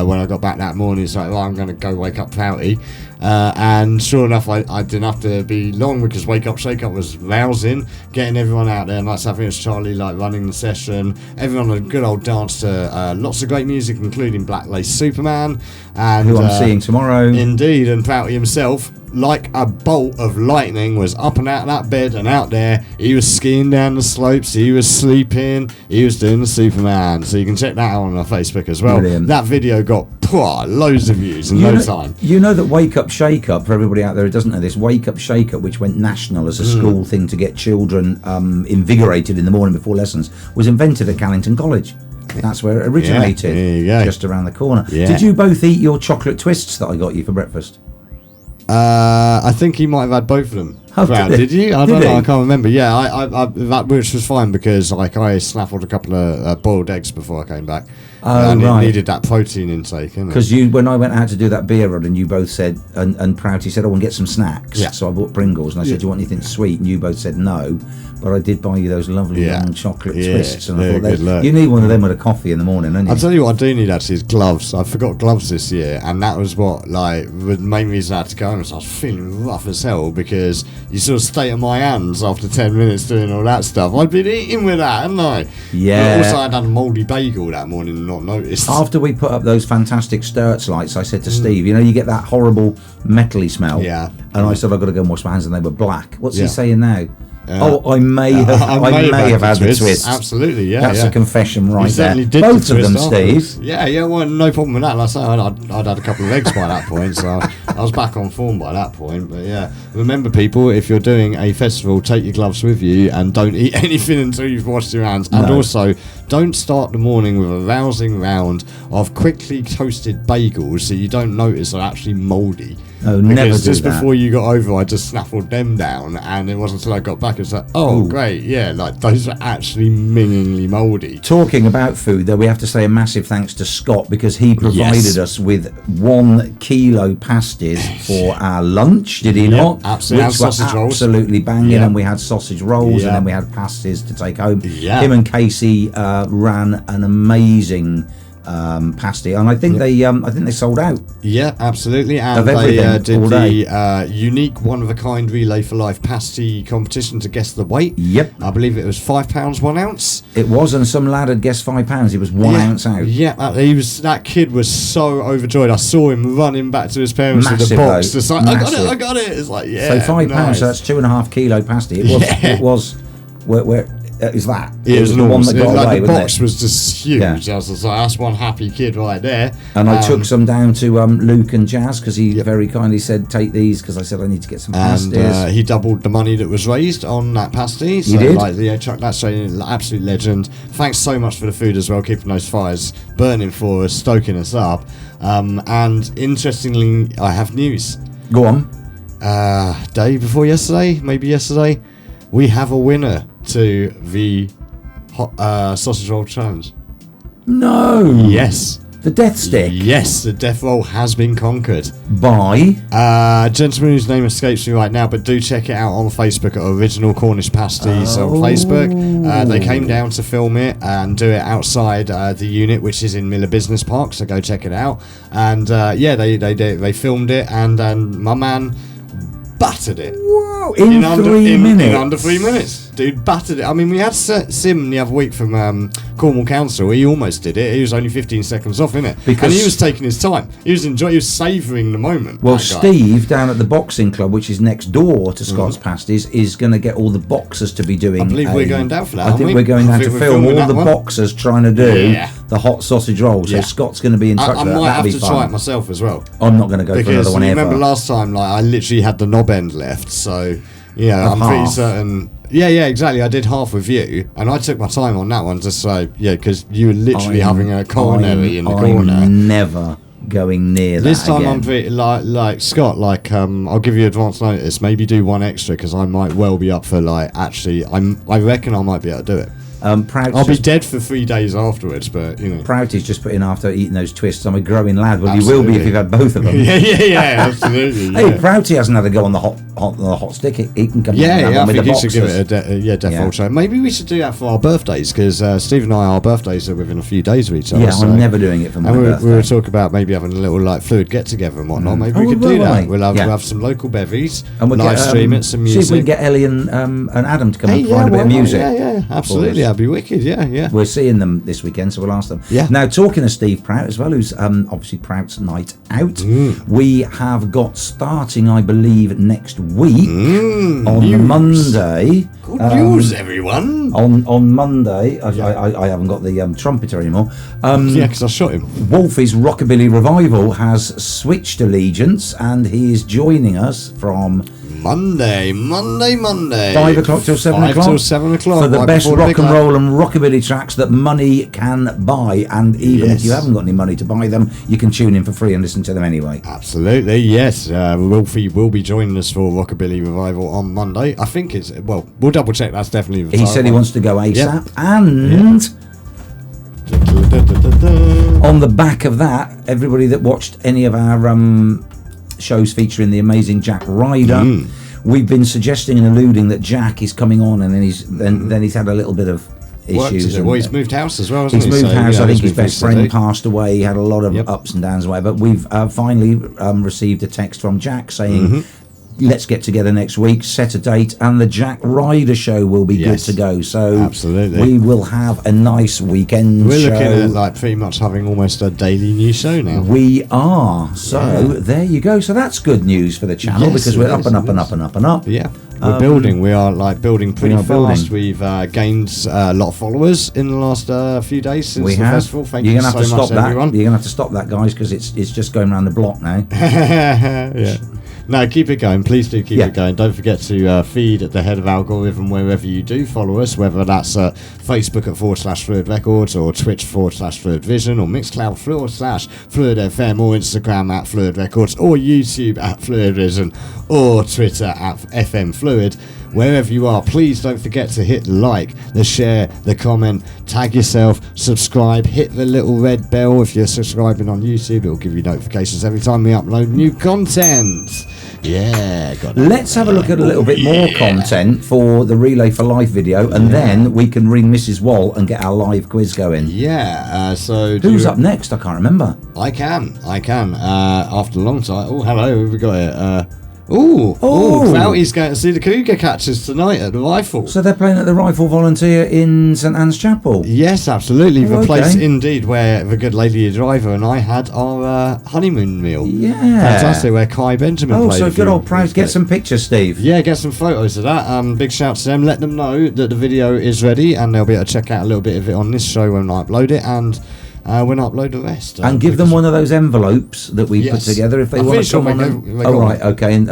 when I got back that morning. It's like, well, I'm going to go wake up Prouty. And sure enough, I didn't have to be long, because Wake Up Shake Up was rousing, getting everyone out there. And like, I think it was Charlie like running the session. Everyone had a good old dance to lots of great music, including Black Lace Superman, and who I'm seeing tomorrow. Indeed, and Prouty himself, like a bolt of lightning, was up and out of that bed and out there. He was skiing down the slopes, he was sleeping, he was doing the Superman. So you can check that out on our Facebook as well. Brilliant. That video got loads of views in no time. You know that Wake Up Shake Up, for everybody out there who doesn't know this, Wake Up Shake Up, which went national as a school thing to get children invigorated in the morning before lessons, was invented at Callington College. That's where it originated. There you go. Just around the corner. Yeah. Did you both eat your chocolate twists that I got you for breakfast? I think he might have had both of them. Did you? I don't know. I can't remember. Yeah, I that which was fine, because like I snaffled a couple of boiled eggs before I came back. And it needed that protein intake. Because when I went out to do that beer run, and you both said, and Prouty said, "I want to get some snacks." Yeah. So I bought Pringles, and I said, "Do you want anything sweet?" And you both said no. But I did buy you those lovely long chocolate twists, and I thought you need one of them with a coffee in the morning, don't you? I'll tell you what I do need actually is gloves. I forgot gloves this year, and that was what like the main reason I had to go home. So I was feeling rough as hell, because you sort of stay on my hands after 10 minutes doing all that stuff. I'd been eating with that, hadn't I? Yeah. But also I'd had a mouldy bagel that morning and not noticed. After we put up those fantastic Sturts lights, I said to Steve, you get that horrible metally smell. Yeah. And I said, I've got to go and wash my hands, and they were black. What's he saying now? I may have had the twist. Absolutely, yeah. That's a confession right there. Did both of them, afterwards. Steve. Yeah, well, no problem with that. Like I say, I'd had a couple of eggs by that point, so I was back on form by that point. But yeah, remember, people, if you're doing a festival, take your gloves with you and don't eat anything until you've washed your hands. And also, don't start the morning with a rousing round of quickly toasted bagels that you don't notice are actually mouldy. No, never do just that. Before you got over, I just snaffled them down, and it wasn't until I got back, it's like, great, yeah, like those are actually mingingly mouldy. Talking about food, though, we have to say a massive thanks to Scott, because he provided us with 1 kilo pasties for our lunch, did he not? Absolutely. Which were absolutely banging, and we had sausage rolls, and then we had pasties to take home. Yeah. Him and Casey ran an amazing pasty, and I think they sold out. Yeah, absolutely. And they did the unique one of a kind Relay for Life pasty competition to guess the weight. Yep. I believe it was £5 1 ounce. It was, and some lad had guessed £5. He was 1 ounce out. Yeah, that kid was so overjoyed. I saw him running back to his parents with the box. It's like, I got it. It's like, yeah. So £5, so that's 2.5 kilo pasty. It was It was that. It was the one enormous. that got away, the wasn't box it? was just huge. Yeah. I was just like, that's one happy kid right there. And I took some down to Luke and Jazz because he very kindly said, take these, because I said I need to get some pasties. And he doubled the money that was raised on that pasty. So, he did? Like, yeah, chuck that straight in. Absolute legend. Thanks so much for the food as well, keeping those fires burning for us, stoking us up. And interestingly, I have news. Go on. Day before yesterday, maybe yesterday, we have a winner to the sausage roll challenge. No. Yes. The death stick. Yes, the death roll has been conquered By? a gentleman whose name escapes me right now, but do check it out on Facebook at Original Cornish Pasties on Facebook. They came down to film it and do it outside the unit, which is in Miller Business Park, so go check it out. And they filmed it, and my man buttered it. Whoa, in 3 minutes? In under 3 minutes. Dude battered it. I mean, we had Sim the other week from Cornwall Council. He almost did it. He was only 15 seconds off, innit? And he was taking his time. He was enjoying. He was savouring the moment. Well, Steve down at the boxing club, which is next door to Scott's Pasties, is going to get all the boxers to be doing. I believe we're going down for that. I think we're going down to film all the boxers trying to do the hot sausage roll. So Scott's going to be in touch with that. I might have That'd to be fun. try it myself as well. I'm not going to go for another one ever. Remember last time, like I literally had the knob end left, so yeah, I'm pretty certain. Yeah, exactly. I did half with you, and I took my time on that one just so, because you were literally having a coronary in the corner. I'm never going near that this time again. I'm pretty, like Scott, I'll give you advance notice, maybe do one extra, because I might well be up for, actually, I reckon I might be able to do it. I'll be dead for 3 days afterwards, but Prouty's just put in after eating those twists. I'm a growing lad. Well, you will be if you've had both of them. yeah, absolutely. Hey, Prouty hasn't had a go on the hot stick. He can come. I think he should give it a death roll try. Maybe we should do that for our birthdays, because Steve and I, our birthdays are within a few days of each other. Yeah, I'm never doing it for my birthday. We were talking about maybe having a little fluid get together and whatnot. Maybe we could do that. We'll have some local bevies, and we'll live stream it, some music. See if we can get Ellie and Adam to come and find a bit of music. Yeah, absolutely. That'd be wicked. Yeah. We're seeing them this weekend, so we'll ask them. Yeah. Now, talking to Steve Prout as well, who's obviously Prout's Night Out, we have got starting, I believe, next week on Monday. Good news, everyone. On Monday, I haven't got the trumpeter anymore. Because I shot him. Wolfie's Rockabilly Revival has switched allegiance, and he is joining us from Monday. 5 o'clock till 7 o'clock. 5 till 7 o'clock. For the best rock and roll and rockabilly tracks that money can buy. And even if you haven't got any money to buy them, you can tune in for free and listen to them anyway. Absolutely, yes. Wolfie will be joining us for Rockabilly Revival on Monday. I think it's, we'll double check. That's definitely the He said he wants to go ASAP. And on the back of that, everybody that watched any of our shows featuring the amazing Jack Ryder, we've been suggesting and alluding that Jack is coming on, and then he's had a little bit of issues. Well, he's moved house as well, hasn't he? He's moved house. I think his best friend passed away. He had a lot of ups and downs, whatever. We've finally received a text from Jack saying, let's get together next week, set a date, and the Jack Ryder show will be good to go. So absolutely, we will have a nice weekend. We're looking at pretty much having almost a daily new show now. We are. So there you go. So that's good news for the channel, because we're up and up and up and up and up. Yeah. We're building. We are building pretty fast. We've gained a lot of followers in the last few days since the festival. Thank you so much, everyone. You're gonna have to stop that, guys, because it's just going around the block now. Yeah. No, keep it going. Please do keep it going. Don't forget to feed at the head of algorithm wherever you do follow us, whether that's Facebook at /Phluid Records, or Twitch /Phluid Vision, or Mixcloud /Phluid FM, or Instagram at Phluid Records, or YouTube at Phluid Vision, or Twitter at FM Phluid. Wherever you are, please don't forget to hit the like, the share, the comment, tag yourself, subscribe, hit the little red bell if you're subscribing on YouTube. It'll give you notifications every time we upload new content. Yeah, let's have a look at a little bit more content for the Relay for Life video, and then we can ring Mrs. Wall and get our live quiz going. Yeah, so who's up next? I can't remember. I can. After Longtide. Oh, hello, who have we got here? Crowley's going to see the Cougar catchers tonight at the Rifle. So they're playing at the Rifle Volunteer in St Anne's Chapel? Yes, absolutely. The place, okay. indeed, where the good lady driver and I had our honeymoon meal. Yeah. Fantastic, where Kai Benjamin played. So good old Proud. Get some pictures, Steve. Yeah, get some photos of that. Big shout to them. Let them know that the video is ready and they'll be able to check out a little bit of it on this show when I upload it, and when I upload the rest. And give them one of those envelopes that we put together if they want to come on.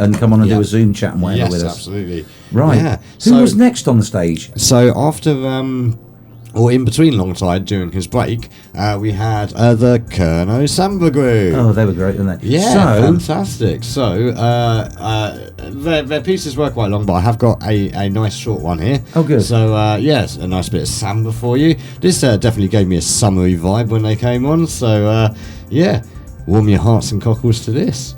And come on and do a Zoom chat and whatever with us. Yes, absolutely. Right. Yeah. Who was next on the stage? So after, or in between Longtide during his break, we had the Kernow Samba group. Oh, they were great, weren't they? Yeah, fantastic. So their pieces were quite long, but I have got a nice short one here. Oh, good. So yes, a nice bit of samba for you. This definitely gave me a summery vibe when they came on. So yeah, warm your hearts and cockles to this.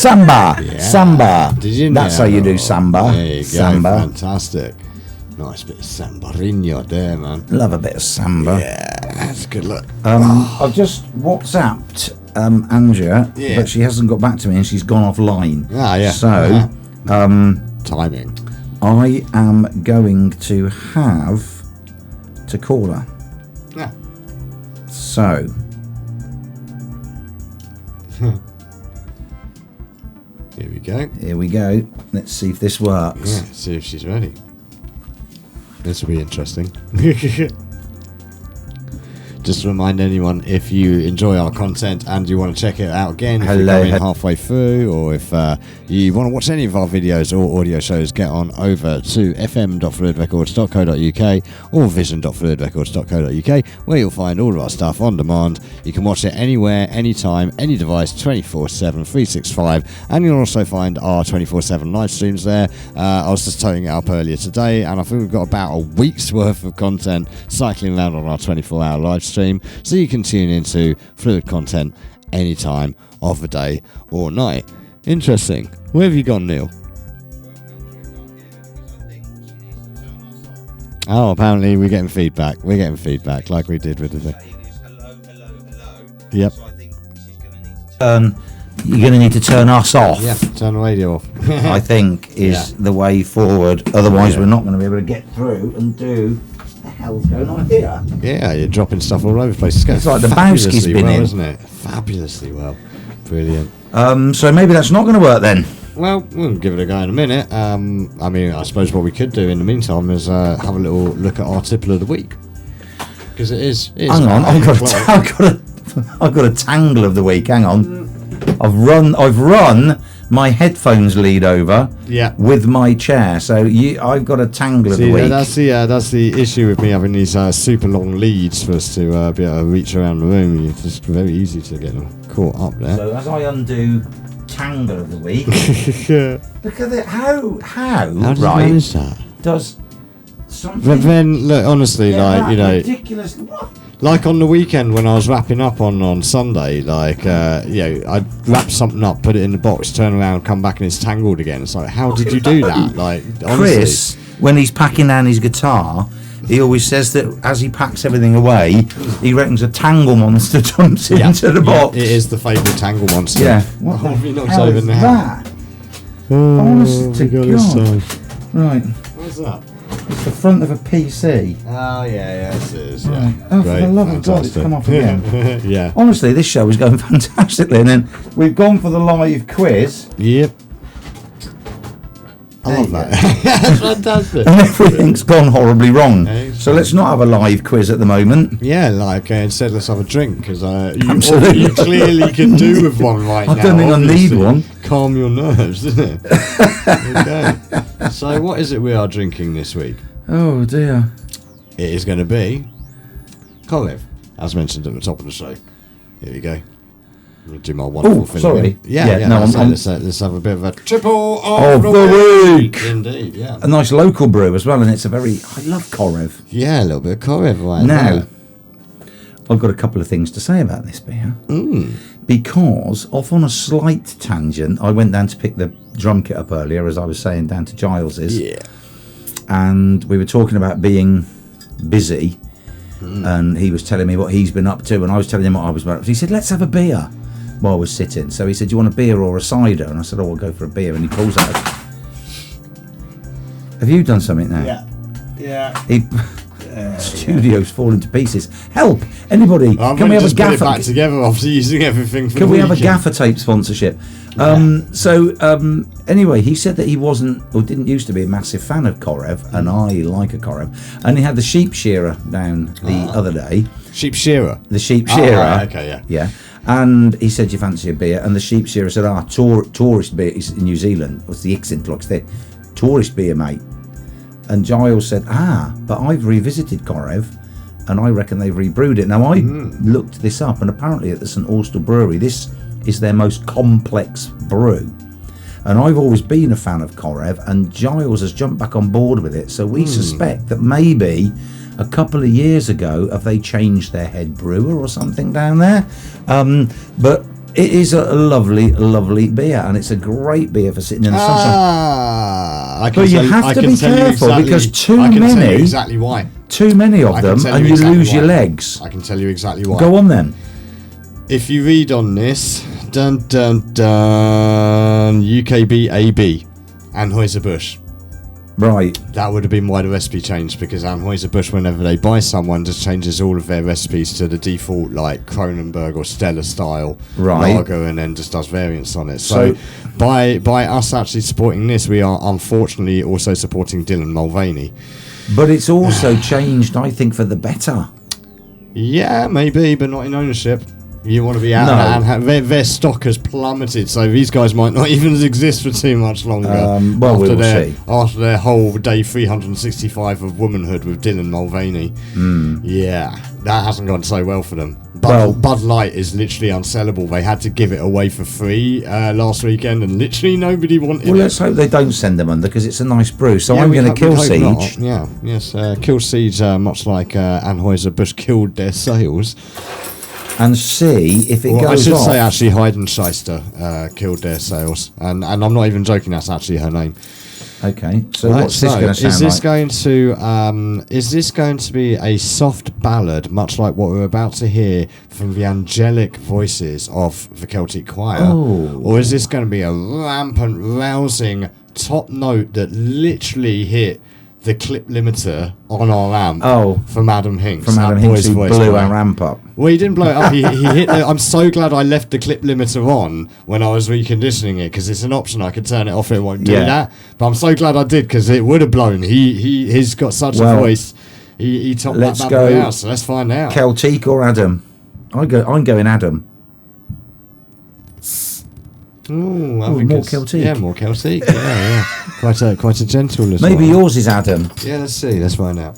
Samba. Yeah. Samba. Did you That's know? how you do samba. There you go. Samba. Fantastic. Nice bit of sambarino there, man. Love a bit of samba. Yeah, that's good luck. I've just WhatsApped Andrea, Yeah. but she hasn't got back to me and she's gone offline. Ah, yeah. So, Timing. I am going to have to call her. Yeah. So, Here we go. here we go. Let's see if this works. Yeah, see if she's ready. This will be interesting. Just to remind anyone, if you enjoy our content and you want to check it out again, if you're coming halfway through, or if you want to watch any of our videos or audio shows, get on over to fm.fluidrecords.co.uk or vision.fluidrecords.co.uk, where you'll find all of our stuff on demand. You can watch it anywhere, anytime, any device, 24/7, 365, and you'll also find our 24/7 live streams there. I was just towing it up earlier today, and I think we've got about a week's worth of content cycling around on our 24-hour live stream, so you can tune into Fluid content any time of the day or night. Interesting. Where have you gone, Neil? Oh, apparently we're getting feedback. We're getting feedback like we did with the thing. Yep. You're going to need to turn us off. Yeah, turn the radio off. I think is the way forward. Otherwise, we're not going to be able to get through and do. What the hell's going on here? Yeah, you're dropping stuff all over the place. It's like the Bowski's been well, in, isn't it? Fabulously well. Brilliant. So maybe that's not going to work then. Well, we'll give it a go in a minute. I mean, I suppose what we could do in the meantime is have a little look at our tipple of the week, because it is. Hang on, I've got a tangle of the week. Hang on, I've run my headphones lead over with my chair, so I've got a tangle of the week. That's the issue with me having these super long leads for us to be able to reach around the room. It's just very easy to get them caught up there. So as I undo tangle of the week, look at it. How did you manage that? Does something? But then, look, honestly, like, you know, ridiculous. What? like on the weekend when I was wrapping up on Sunday, like, I'd wrap something up, put it in the box, turn around, come back, and it's tangled again. It's like, how did you do that? Like, honestly. Chris, when he's packing down his guitar, he always says that as he packs everything away, he reckons a tangle monster jumps into the box. It is the favourite tangle monster. Yeah. What the hell over is now. that? Oh, Honest to God. Right. What's that? It's the front of a PC. Oh, yeah, it is. Right. Yeah. Oh, for the love of God, it's come off again. Yeah. Honestly, this show is going fantastically. And then we've gone for the live quiz. Yep. I love that. That's fantastic. And everything's gone horribly wrong. Excellent. So let's not have a live quiz at the moment. Yeah, like instead let's have a drink, because you clearly can do with one right now. I don't think I need one. Calm your nerves, isn't it? Okay. So what is it we are drinking this week? Oh dear. It is going to be Colev, as mentioned at the top of the show. Here we go. I'm going to do my wonderful thing. Sorry. Again. Yeah. No, let's have a bit of a triple of the week. Indeed, yeah. A nice local brew as well, and it's a very. I love Korev. Yeah, a little bit of Colev right Now, I've got a couple of things to say about this beer. Because, off on a slight tangent, I went down to pick the drum kit up earlier, as I was saying, down to Giles's. Yeah. And we were talking about being busy, and he was telling me what he's been up to, and I was telling him what I was about. He said, let's have a beer, while I was sitting. So he said, do you want a beer or a cider? And I said, oh, I'll go for a beer. And he pulls out. Have you done something now? Yeah. Studio's falling to pieces. Help! Anybody? Can we have a gaffer? Put it back together after using everything for Can the we have a weekend. gaffer tape sponsorship? Anyway, he said that he wasn't or didn't used to be a massive fan of Korev, and I like a Korev. And he had the sheep shearer down the other day. Sheep shearer? The sheep shearer. Right, okay, yeah. Yeah. And he said, you fancy a beer? And the sheep shearer said, tourist beer is in New Zealand. What's the accent like there? Tourist beer, mate. And Giles said, but I've revisited Korev, and I reckon they've rebrewed it. Now, I looked this up, and apparently at the St Austell Brewery, this is their most complex brew. And I've always been a fan of Korev, and Giles has jumped back on board with it. So we suspect that maybe a couple of years ago, have they changed their head brewer or something down there? But It is a lovely, lovely beer, and it's a great beer for sitting in the sunshine. But you have to be careful because too many. Exactly why. Too many of them, and you lose your legs. I can tell you exactly why. Go on then. If you read on this, UKB-AB, Anheuser-Busch. Right. That would have been why the recipe changed, because Anheuser-Busch, whenever they buy someone, just changes all of their recipes to the default, like Kronenberg or Stella style lager, and then just does variants on it. So by us actually supporting this, we are unfortunately also supporting Dylan Mulvaney. But it's also changed, I think, for the better. Yeah, maybe, but not in ownership. You want to be out and their stock has plummeted, so these guys might not even exist for too much longer. After their whole day 365 of womanhood with Dylan Mulvaney. Yeah, that hasn't gone so well for them. Bud Light is literally unsellable. They had to give it away for free last weekend, and literally nobody wanted it. Well, let's hope they don't send them under, because it's a nice brew. So I'm going to kill Siege. Kill Siege, much like Anheuser-Busch killed their sales. And see if it goes off. I should say actually Heidenscheister killed their sales, and I'm not even joking. That's actually her name. Okay, so what's this going to sound like? Is this going to be a soft ballad, much like what we're about to hear from the angelic voices of the Keltique Choir, or is this going to be a rampant, rousing top note that literally hit the clip limiter on our amp from Adam Hinks? From Adam Hinks, who blew our amp up. Well, he didn't blow it up. He hit the... I'm so glad I left the clip limiter on when I was reconditioning it, because it's an option. I could turn it off. It won't do that. But I'm so glad I did, because it would have blown. He's got such a voice. He topped that bad boy out. So let's find out. Keltique or Adam? I'm going Adam. More Keltique. Yeah, more Keltique. Yeah. Quite a gentle little Maybe one. yours is Adam. Yeah, let's see. Let's find out.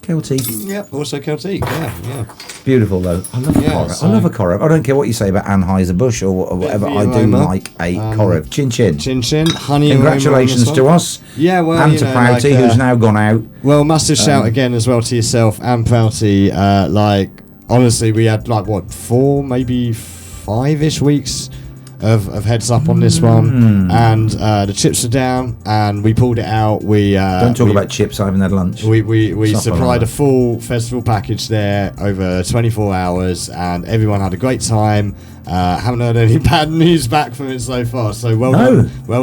Keltique. Yep, also Keltique. Yeah. Beautiful though. I love a Korev. I love a Korev. I don't care what you say about Anheuser-Busch or whatever. I do like a Korev. Chin chin. Chin chin. Honey. Congratulations to us. Yeah, well, and to Prouty, who's now gone out. Well, massive shout again as well to yourself and Prouty. Honestly, we had 4, maybe 5-ish weeks of heads up on this one, and the chips are down, and we pulled it out. Don't talk about chips. I haven't had lunch. We supplied a full festival package there over 24 hours, and everyone had a great time. Haven't heard any bad news back from it so far. So well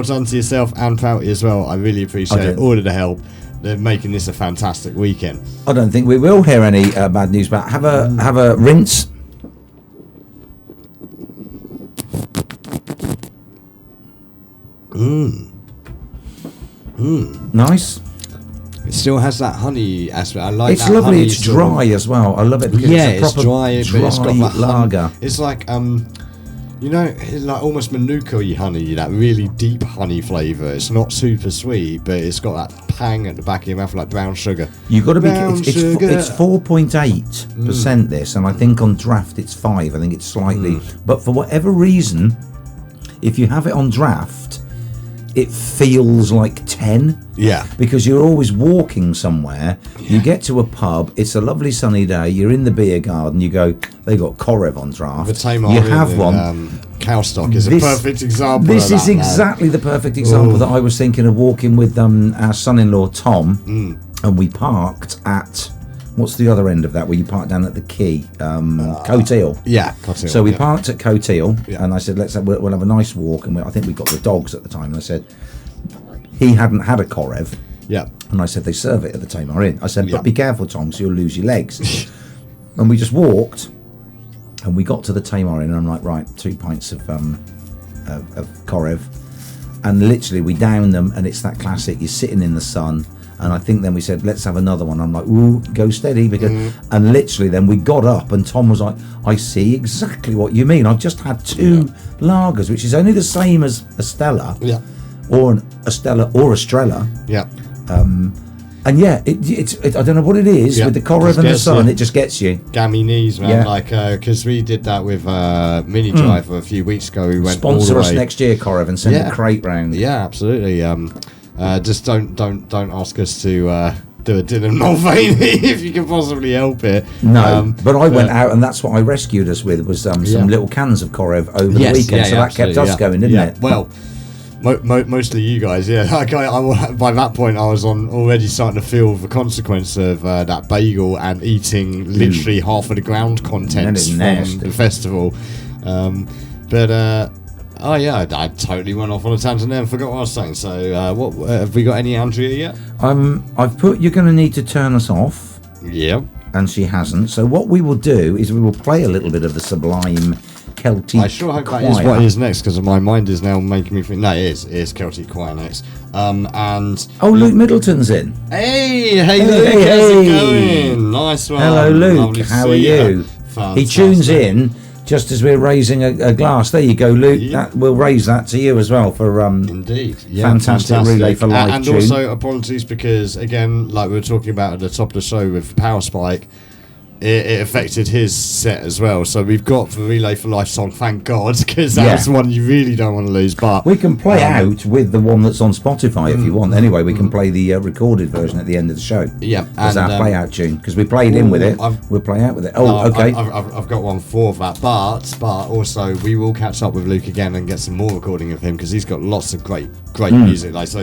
done to yourself and Prouty as well. I really appreciate all of the help. They're making this a fantastic weekend. I don't think we will hear any bad news, but have a rinse. Nice. It still has that honey aspect. I like. It's lovely. It's dry as well. I love it because it's dry, but it's got that lager. It's like it's like almost Manuka-y honey, that really deep honey flavour. It's not super sweet, but it's got that pang at the back of your mouth, like brown sugar. You've got to be. It's 4.8% this, and I think on draft it's 5. I think it's slightly, but for whatever reason, if you have it on draft, it feels like 10. Yeah. Because you're always walking somewhere. Yeah. You get to a pub. It's a lovely sunny day. You're in the beer garden. You go. They got Korev on draft. The Tamar you have one. Cowstock is a perfect example. This is exactly the perfect example that I was thinking of walking with our son-in-law Tom, and we parked at. What's the other end of that? Where you park down at the quay, Cotehill. Yeah, Cotehill. So we parked at Cotehill, and I said, we'll have a nice walk. And I think we got the dogs at the time. And I said, he hadn't had a Korev. Yeah. And I said, they serve it at the Tamar Inn. I said, but be careful, Tom, so you'll lose your legs. And we just walked, and we got to the Tamar Inn, and I'm like, right, 2 pints of Korev. And literally, we downed them, and it's that classic, you're sitting in the sun. And I think then we said, let's have another one. I'm like, ooh, go steady. Because, and literally then we got up and Tom was like, I see exactly what you mean. I've just had 2 lagers, which is only the same as a Stella. Yeah. Or a Stella or a Strella. Yeah. And it's I don't know what it is with the Korev and the sun. It just gets you. Gammy knees, man. Because we did that with Mini Driver a few weeks ago. We went sponsor all the us way. Next year, Korev, and send a crate round. Yeah, absolutely. Just don't ask us to do a Dylan Mulvaney if you can possibly help it. No, but I went out, and that's what I rescued us with, was some little cans of Korev over the weekend, so that kept us going, didn't it? Well, mostly you guys, yeah. Like by that point, I was already starting to feel the consequence of that bagel and eating literally half of the ground contents from the festival. I totally went off on a tangent there and forgot what I was saying. So, what have we got any Andrea yet? I've put, you're going to need to turn us off. Yeah. And she hasn't. So what we will do is we will play a little bit of the sublime Keltique. I sure hope that is what is next, because my mind is now making me think. No, it is Keltique Choir next. Luke Middleton's in. Hey, Luke, how's it going? Nice one. Hello, Luke. Lovely to How see are you? Fantastic. He tunes in just as we're raising a glass. There you go, Luke. Yeah. We'll raise that to you as well for indeed. Yeah, fantastic relay for life. And also apologies because, again, like we were talking about at the top of the show with Power Spike, it affected his set as well. So we've got the Relay for Life song, thank God, because that's one you really don't want to lose. But we can play out with the one that's on Spotify if you want. Anyway, we can play the recorded version at the end of the show. Yeah, as our play out tune, because we played in with it. We'll play out with it. Okay. I've got one for that, but also we will catch up with Luke again and get some more recording of him, because he's got lots of great music. Like, so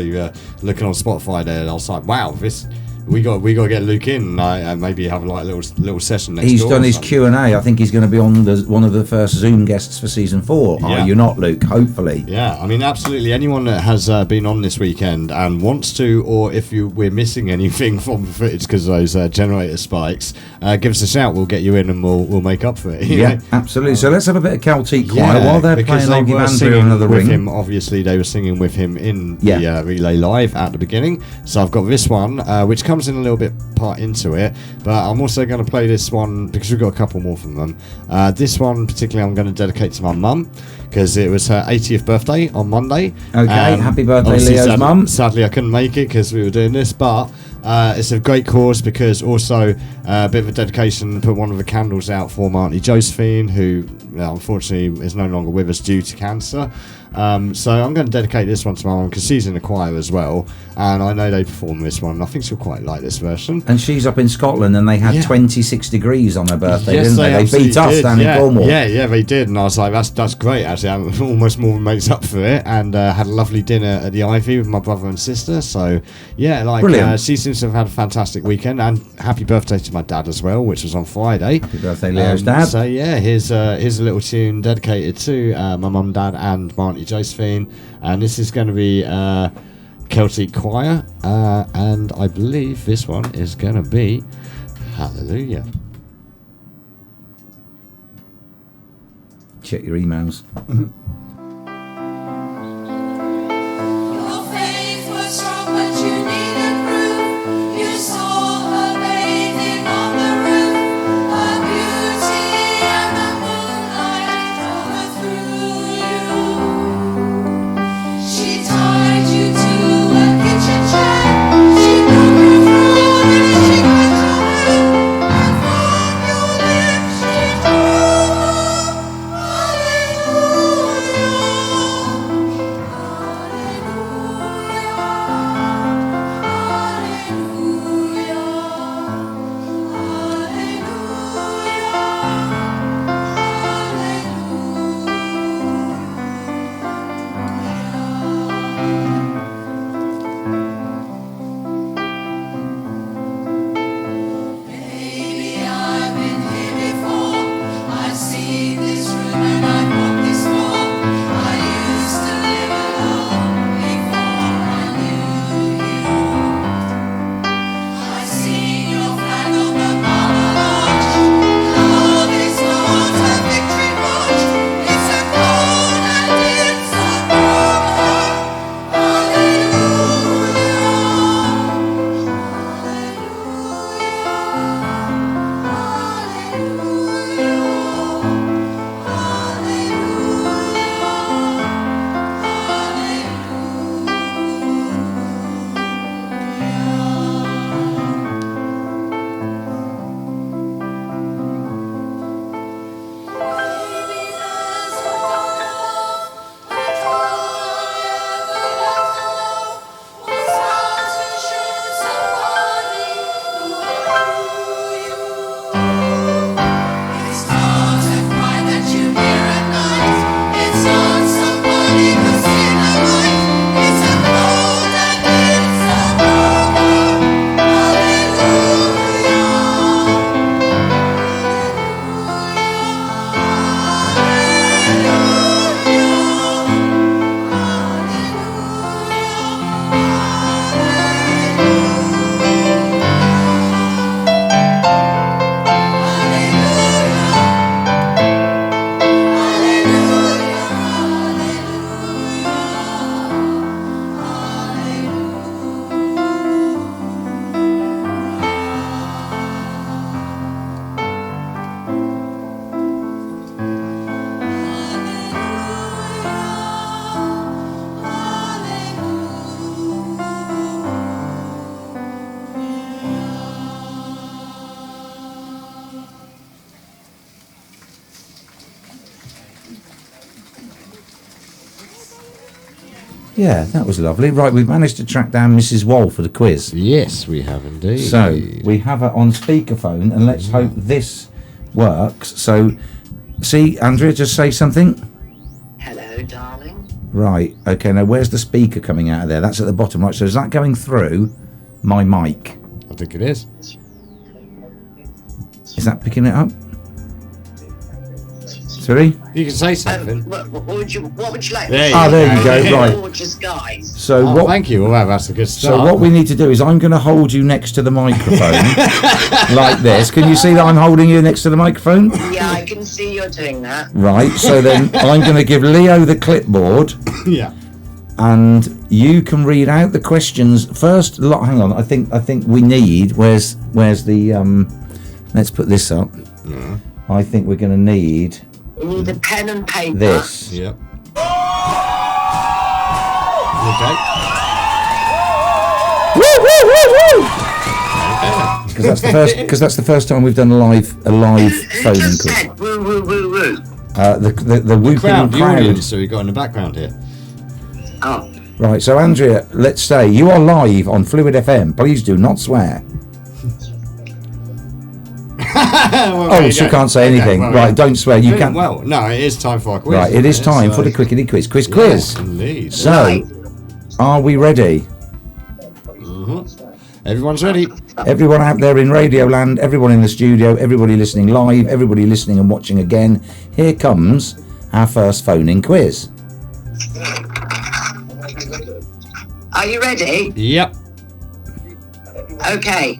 looking on Spotify there, and I was like, wow, this. We got to get Luke in and maybe have like a little session next He's door. done his Q&A. I think he's going to be on one of the first Zoom guests for season 4. Yeah. Are you not, Luke? Hopefully. Yeah, I mean, absolutely. Anyone that has been on this weekend and wants to, or if we're missing anything from the footage because of those generator spikes, give us a shout. We'll get you in and we'll make up for it. Yeah, absolutely. So let's have a bit of Keltique Choir while they're playing Oggy Another with Ring. Him, obviously, they were singing with him in the Relay Live at the beginning. So I've got this one, which comes in a little bit part into it, but I'm also going to play this one because we've got a couple more from them. This one particularly I'm going to dedicate to my mum, because it was her 80th birthday on Monday. Okay, happy birthday, Leo's mum. Sadly I couldn't make it because we were doing this, but it's a great cause, because also a bit of a dedication, put one of the candles out for my Auntie Josephine, who unfortunately is no longer with us due to cancer. So I'm going to dedicate this one to my mum, because she's in the choir as well, and I know they perform this one, and I think she'll quite like this version. And she's up in Scotland, and they had 26 degrees on her birthday, yes, didn't they? They beat us down in Cornwall. Yeah, they did, and I was like, that's great, actually. I almost more than makes up for it, and had a lovely dinner at the Ivy with my brother and sister. So she seems to have had a fantastic weekend, and happy birthday to my dad as well, which was on Friday. Happy birthday, Leo's dad. So here's a little tune dedicated to my mum, dad, and my Auntie Josephine, and this is going to be Keltique Choir, and I believe this one is going to be Hallelujah. Check your emails. Your faith was strong, but you needed proof. You saw her bathing on the roof. Her beauty and the moonlight overthrew you. She tied you to a kitchen chair. She broke your throat and she cut your hair. And from your lips she drew hallelujah. Yeah, that was lovely. Right, we've managed to track down Mrs. Wal for the quiz. Yes, we have indeed. So we have her on speakerphone, and let's hope this works. So, see, Andrea, just say something. Hello, darling. Right, okay, now where's the speaker coming out of there? That's at the bottom, right? So is that going through my mic? I think it is. Is that picking it up? Sorry? You can say something. What would you like? There There you go, right. Gorgeous guys. So thank you. Well, that's a good start. So what we need to do is I'm going to hold you next to the microphone like this. Can you see that I'm holding you next to the microphone? Yeah, I can see you're doing that. Right, so then I'm going to give Leo the clipboard. Yeah. And you can read out the questions first. Hang on, I think we need. Where's the let's put this up. Yeah. I think we're going to need. We need a pen and paper. This. Yep. Okay. Because that's the first time we've done a live phone Just call. said woo woo woo woo. The whooping crowd, the crowd. audience, so we got in the background here. Oh. Right, so Andrea, let's say you are live on Phluid FM. Please do not swear. Well, she can't say anything. Well, right, don't swear. You can't. Well, no, it is time for a quiz. Right, it is time for the quickity quiz. Quiz. Yes, indeed. So, are we ready? Everyone's ready. Everyone out there in Radio Land, everyone in the studio, everybody listening live, everybody listening and watching again. Here comes our first phone-in quiz. Are you ready? Yep. Okay.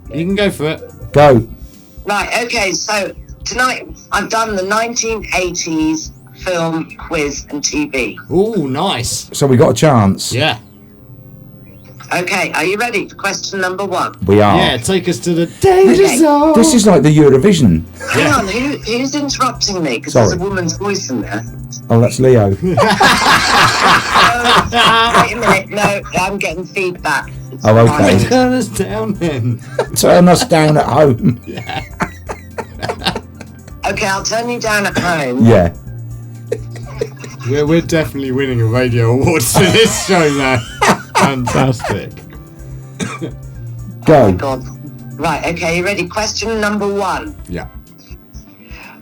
You can go for it. Go. Right, okay, so tonight I've done the 1980s film, quiz and TV. Ooh, nice. So we got a chance. Yeah. Okay, are you ready for question number 1? We are. Yeah, take us to the danger zone. This is like the Eurovision. Hang on, who's interrupting me? Because there's a woman's voice in there. Oh, that's Leo. Wait a minute, no, I'm getting feedback. It's Oh, okay. fine. Turn us down then. Turn us down at home. Okay, I'll turn you down at home. Yeah. We're definitely winning a radio award for this show, man. Fantastic. Go. Oh, God. Right, okay, you ready? Question number 1. Yeah.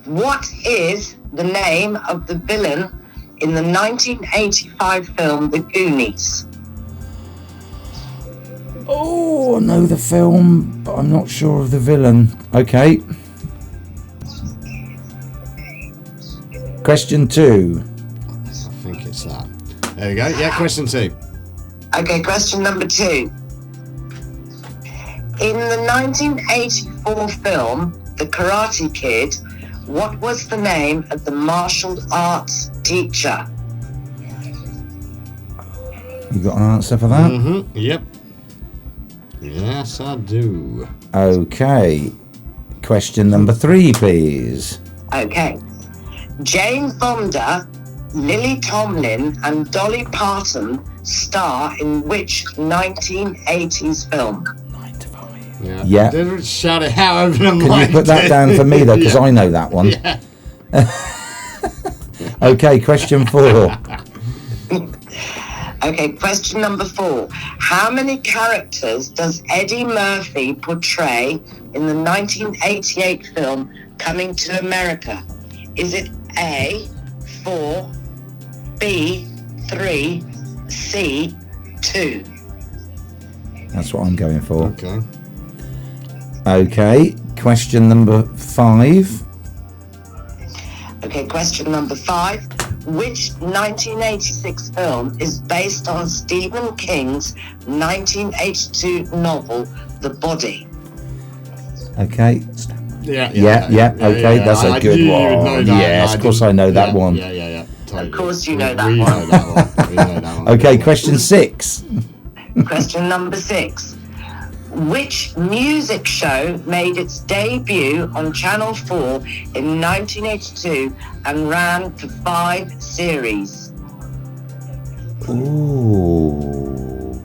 What is the name of the villain in the 1985 film The Goonies? Oh, I know the film, but I'm not sure of the villain. Okay. Question 2. I think it's that. There we go. Yeah, question 2. Okay, question number 2. In the 1984 film The Karate Kid, what was the name of the martial arts teacher? You got an answer for that? Mm-hmm. Yep. Yes, I do. Okay. Question number 3, please. Okay. Jane Fonda, Lily Tomlin, and Dolly Parton star in which 1980s film? Yeah. Didn't shout it out over the Can mic. you put that down for me, though, because Yeah. I know that one. Yeah. Okay, question 4. Okay, question number 4. How many characters does Eddie Murphy portray in the 1988 film Coming to America? Is it A, 4, B, 3, C, 2? That's what I'm going for. Okay. Okay, question number 5. Okay, question number 5. Which 1986 film is based on Stephen King's 1982 novel, The Body? Okay. Yeah. Okay, that's a good one. Yes, of course I know that one. Yeah. Totally. Of course you know that we one. Know that one. We know that one. Okay, question 6. Question number 6. Which music show made its debut on Channel 4 in 1982 and ran for 5 series? Ooh.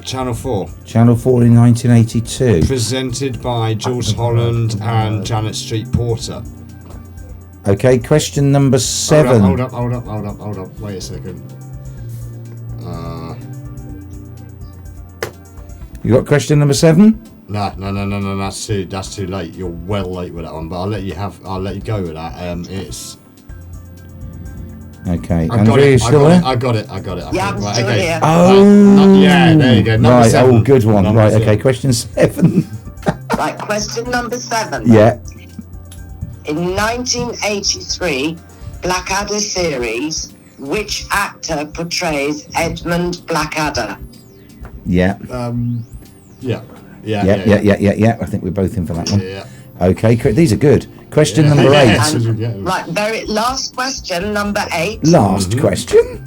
Channel 4. Channel 4 in 1982. Presented by Jules Holland and Janet Street Porter. Okay, question number 7. Hold up. Wait a second. You got question number 7? No. That's too late. You're well late with that one. But I'll let you go with that. It's. Okay. I got it. Yeah, I'm still here. Oh. Yeah, there you go. Number 7. Good one. Number right. 7. Okay. Question 7. Right, question number 7. Yeah. In 1983 Blackadder series, which actor portrays Edmund Blackadder? Yeah. Yeah. I think we're both in for that one. Yeah. Okay. These are good. Question number 8. Right, last question, number 8. Last question.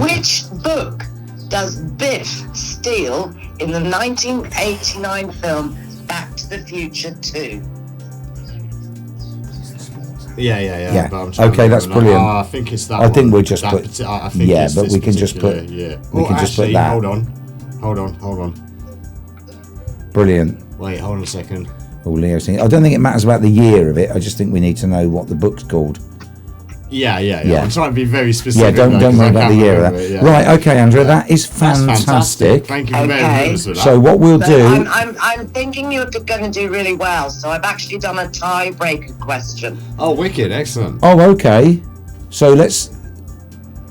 Which book does Biff steal in the 1989 film Back to the Future 2? Yeah. But Okay, that's brilliant. I think it's that. I think we'll just that put. I think Yeah, it's but this we can just put. particular- Yeah. We can just put that. Hold on. Brilliant. Wait, hold on a second. Oh, Leo's saying. I don't think it matters about the year of it. I just think we need to know what the book's called. Yeah. Yeah. I'm trying to be very Yeah, specific. don't though, 'cause worry I about the can't year of remember that. it, yeah. Right, okay, Andrea, that is That's fantastic. Thank you very Okay. much for that. So what we'll So do. I'm thinking you're going to do really well, so I've actually done a tiebreaker question. Oh, wicked, excellent. Oh, okay. So let's.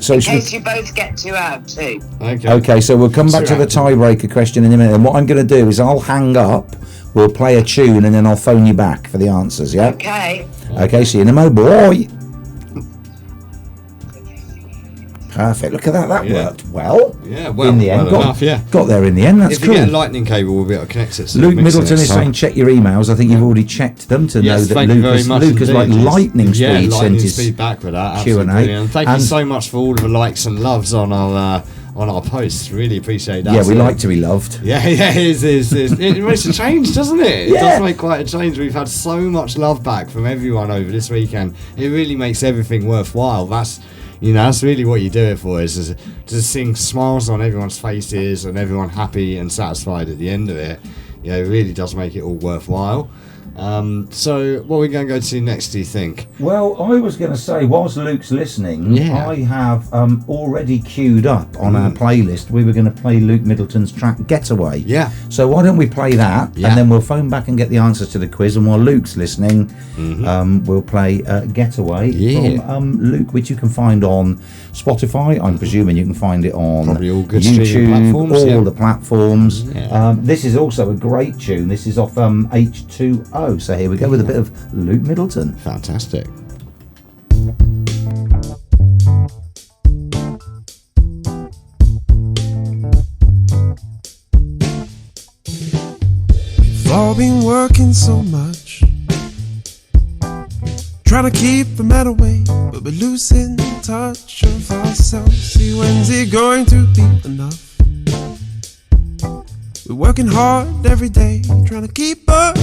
So In should case you both get 2 out too. Okay, so we'll come back to the tiebreaker question in a minute. And what I'm going to do is I'll hang up, we'll play a tune, and then I'll phone you back for the answers, yeah? Okay. Okay, see you in a mo, boy. Perfect. Look at that. That worked well. Yeah, well, in the end, well enough, yeah. Got there in the end. That's if cool. you get a lightning cable, we'll be able to connect it. So Luke it makes Middleton sense. is saying check your emails. I think you've already checked them to know that thank you very much Luke is like indeed. lightning speed. Yeah, sent lightning his speed back with that. Q&A. Absolutely brilliant. Thank you so much for all of the likes and loves on our posts. Really appreciate that. Yeah, we like to be loved. Yeah, it makes a change, doesn't it? It Yeah. does make quite a change. We've had so much love back from everyone over this weekend. It really makes everything worthwhile. That's really what you do it for, is to sing smiles on everyone's faces and everyone happy and satisfied at the end of it. It really does make it all worthwhile. So what are we going to go to next, do you think? Well, I was going to say, whilst Luke's listening, I have already queued up on our playlist. We were going to play Luke Middleton's track Getaway. Yeah. So why don't we play that, and then we'll phone back and get the answers to the quiz, and while Luke's listening, we'll play Getaway from Luke, which you can find on Spotify. I'm presuming you can find it on probably all good YouTube, platforms, all the platforms. Yeah. This is also a great tune. This is off H2O. So here we go with a bit of Luke Middleton. Fantastic. We've all been working so much, trying to keep the matter away, but we're losing touch of ourselves. See, when's it going to be enough? We're working hard every day, trying to keep up.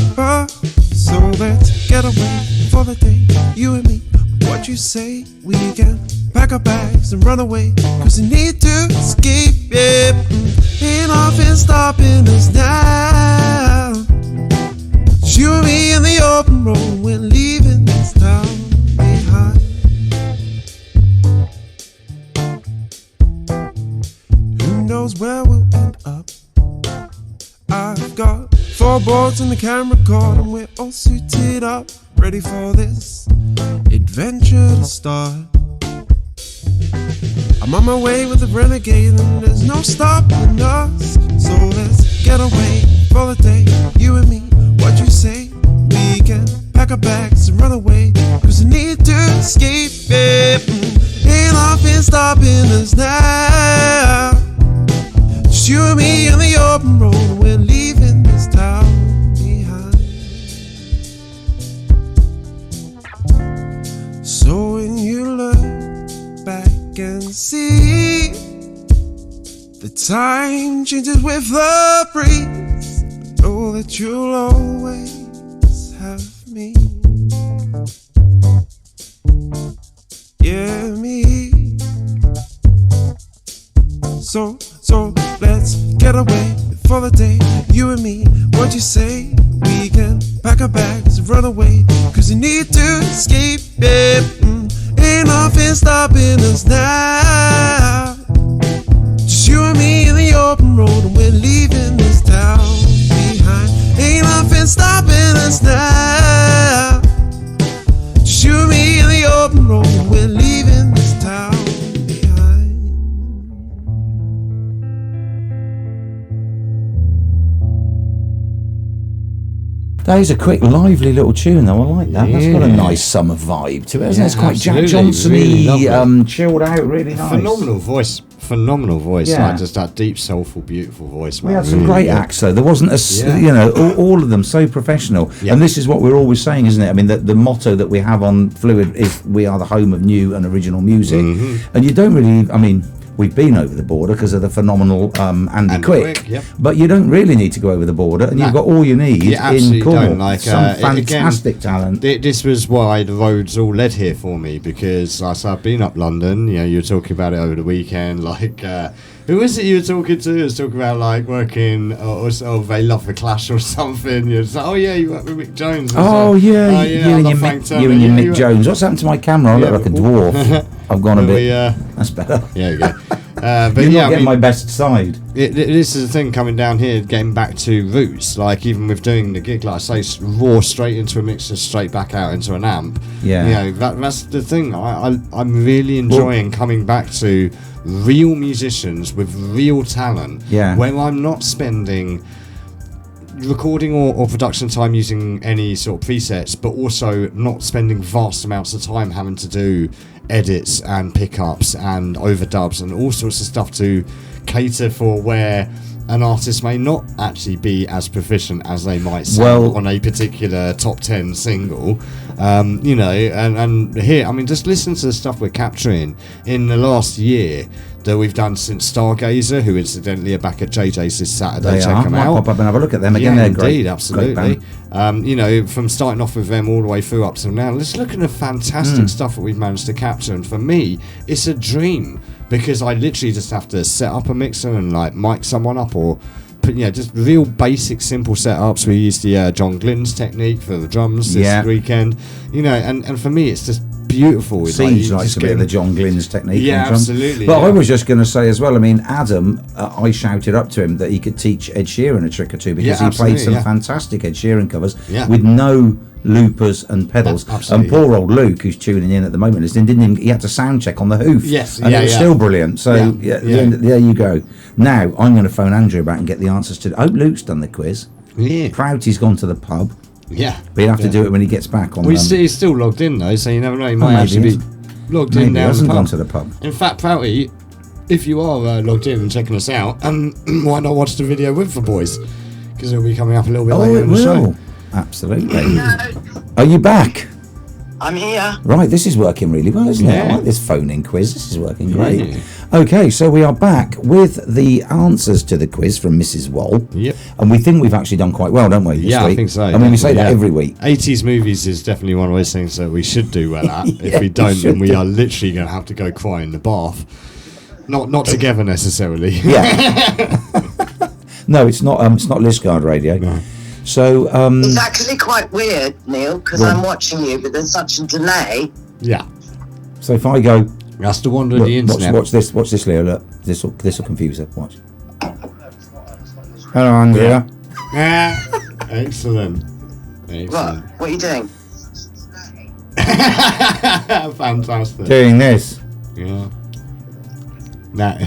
So let's get away for the day, you and me. What you say, we can pack our bags and run away, 'cause we need to escape, yeah. Ain't nothing stopping us now. It's you and me in the open road, we're leaving this town behind. Who knows where we'll end up? I've got 4 boards and the camera cord, and we're all suited up, ready for this adventure to start. I'm on my way with the renegade, and there's no stopping us. So let's get away for the day, you and me. What you say, we can pack our bags and run away, 'cause we need to escape, yeah. Ain't nothing stopping us now. Just you and me in the open road, we're leaving this town behind. So when you look back and see the time changes with the breeze, know that you'll always have me. Yeah, me. So let's get away for the day, you and me. What you say, we can pack our bags, run away, cause you need to escape, yeah. Ain't nothing stopping us now. Just you and me in the open road, and we're leaving this town behind. Ain't nothing stopping us now. Just you and me in the open road, and we're leaving this town behind. That is a quick, lively little tune, though. I like that. That's got a nice summer vibe to it, hasn't it? It's quite Jack Johnson-y, really chilled out, really nice. Phenomenal voice. Yeah. Like just that deep, soulful, beautiful voice. We had some great acts, though. There wasn't all of them so professional. Yeah. And this is what we're always saying, isn't it? I mean, the motto that we have on Phluid is we are the home of new and original music. And you don't really, I mean, we've been over the border because of the phenomenal Andy Quick, but you don't really need to go over the border, and you've got all you need in Cornwall. Like, some fantastic talent. This was why the roads all led here for me, because I've been up London. You know, you were talking about it over the weekend. Like, who was it you were talking to? It was talking about like working, or they love the Clash or something. You're just like, oh yeah, you work with Mick Jones. You and your Mick Jones. What's happened to my camera? I look like a dwarf. I've gone a bit. That's better. Yeah, you go. But you're not getting my best side. This is the thing, coming down here, getting back to roots. Like, even with doing the gig, like I say, raw straight into a mixer, straight back out into an amp. Yeah. You know, that's the thing. I'm really enjoying coming back to real musicians with real talent. Yeah. Where I'm not spending recording or production time using any sort of presets, but also not spending vast amounts of time having to do edits and pickups and overdubs and all sorts of stuff to cater for where an artist may not actually be as proficient as they might sound on a particular top 10 single. You know, and here, I mean, just listen to the stuff we're capturing in the last year that we've done since Stargazer, who incidentally are back at JJ's this Saturday. Check them out. Pop up and have a look at them again. Yeah, they're great. Indeed, absolutely. Great you know, from starting off with them all the way through up till now, let's look at the fantastic stuff that we've managed to capture. And for me, it's a dream, because I literally just have to set up a mixer and like mic someone up, or put, you know, just real basic simple setups. We used the John Glynn's technique for the drums this weekend, you know, and for me it's just beautiful. Siege likes a bit of the John Glynn's technique. Yeah, absolutely. But I was just going to say as well, I mean, Adam, I shouted up to him that he could teach Ed Sheeran a trick or two, because he played some fantastic Ed Sheeran covers with no loopers and pedals. And poor old Luke, who's tuning in at the moment, he had to sound check on the hoof. And it was still brilliant. So there you go. Now I'm going to phone Andrew back and get the answers to. I hope Luke's done the quiz. Prouty's gone to the pub. But he'll have to do it when he gets back. He's still logged in though, so you never know. He might actually be logged in. He hasn't gone to the pub. In fact, Prouty, if you are logged in and checking us out, why not watch the video with the boys? Because it'll be coming up a little bit later in the show. Absolutely. Are you back? I'm here. Right, this is working really well, isn't it? I like this phone-in quiz. This is working great. Okay, so we are back with the answers to the quiz from Mrs. Wal. Yep. And we think we've actually done quite well, don't we? This week? I think so. I mean, we say that every week. 80s movies is definitely one of those things that we should do well at. If we don't, then we are literally going to have to go cry in the bath. Not together necessarily. Yeah. No, it's not Liskeard radio. No. So it's actually quite weird, Neil, because I'm watching you, but there's such a delay. Yeah. So if I go, that's the wonder of the internet. Watch this, Leo. Look, this will confuse her. Watch. Hello, Andrea. Excellent. What are you doing? Fantastic. Doing this. Yeah.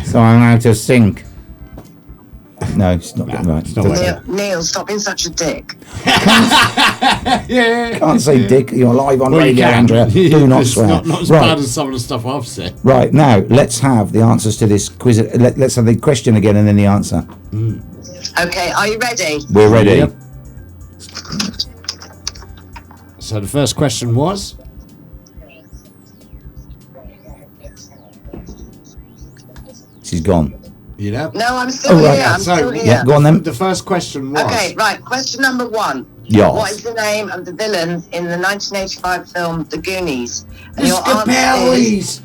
So I'm out of sync. No, it's not right. It's not Neil, stop being such a dick. Can't say dick. You're live on radio, Andrea. Do not swear. Not as bad as some of the stuff I've said. Right, now, let's have the answers to this quiz. Let's have the question again and then the answer. Okay, are you ready? We're ready. Yep. So the first question was? She's gone. You know? No, I'm still here. I'm still here. Yeah, go on then. The first question was... Okay, right. Question number 1. Yes. What is the name of the villains in the 1985 film The Goonies? And the your Scapellis!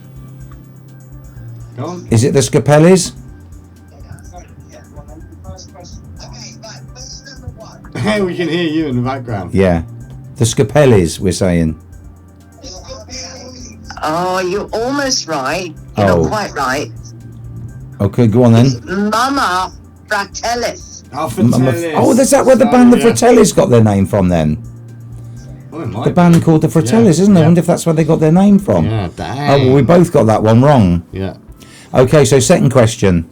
Go on. Is it the Scapellis? Hey, we can hear you in the background. Yeah. The Scapellis, we're saying. Oh, you're almost right. You're not quite right. Okay, go on then. Mama Fratellis. Is that where the band the Fratellis got their name from then? The band called the Fratellis, isn't it? I wonder if that's where they got their name from. Yeah, dang. Oh, well, we both got that one wrong. Yeah. Okay, so second question.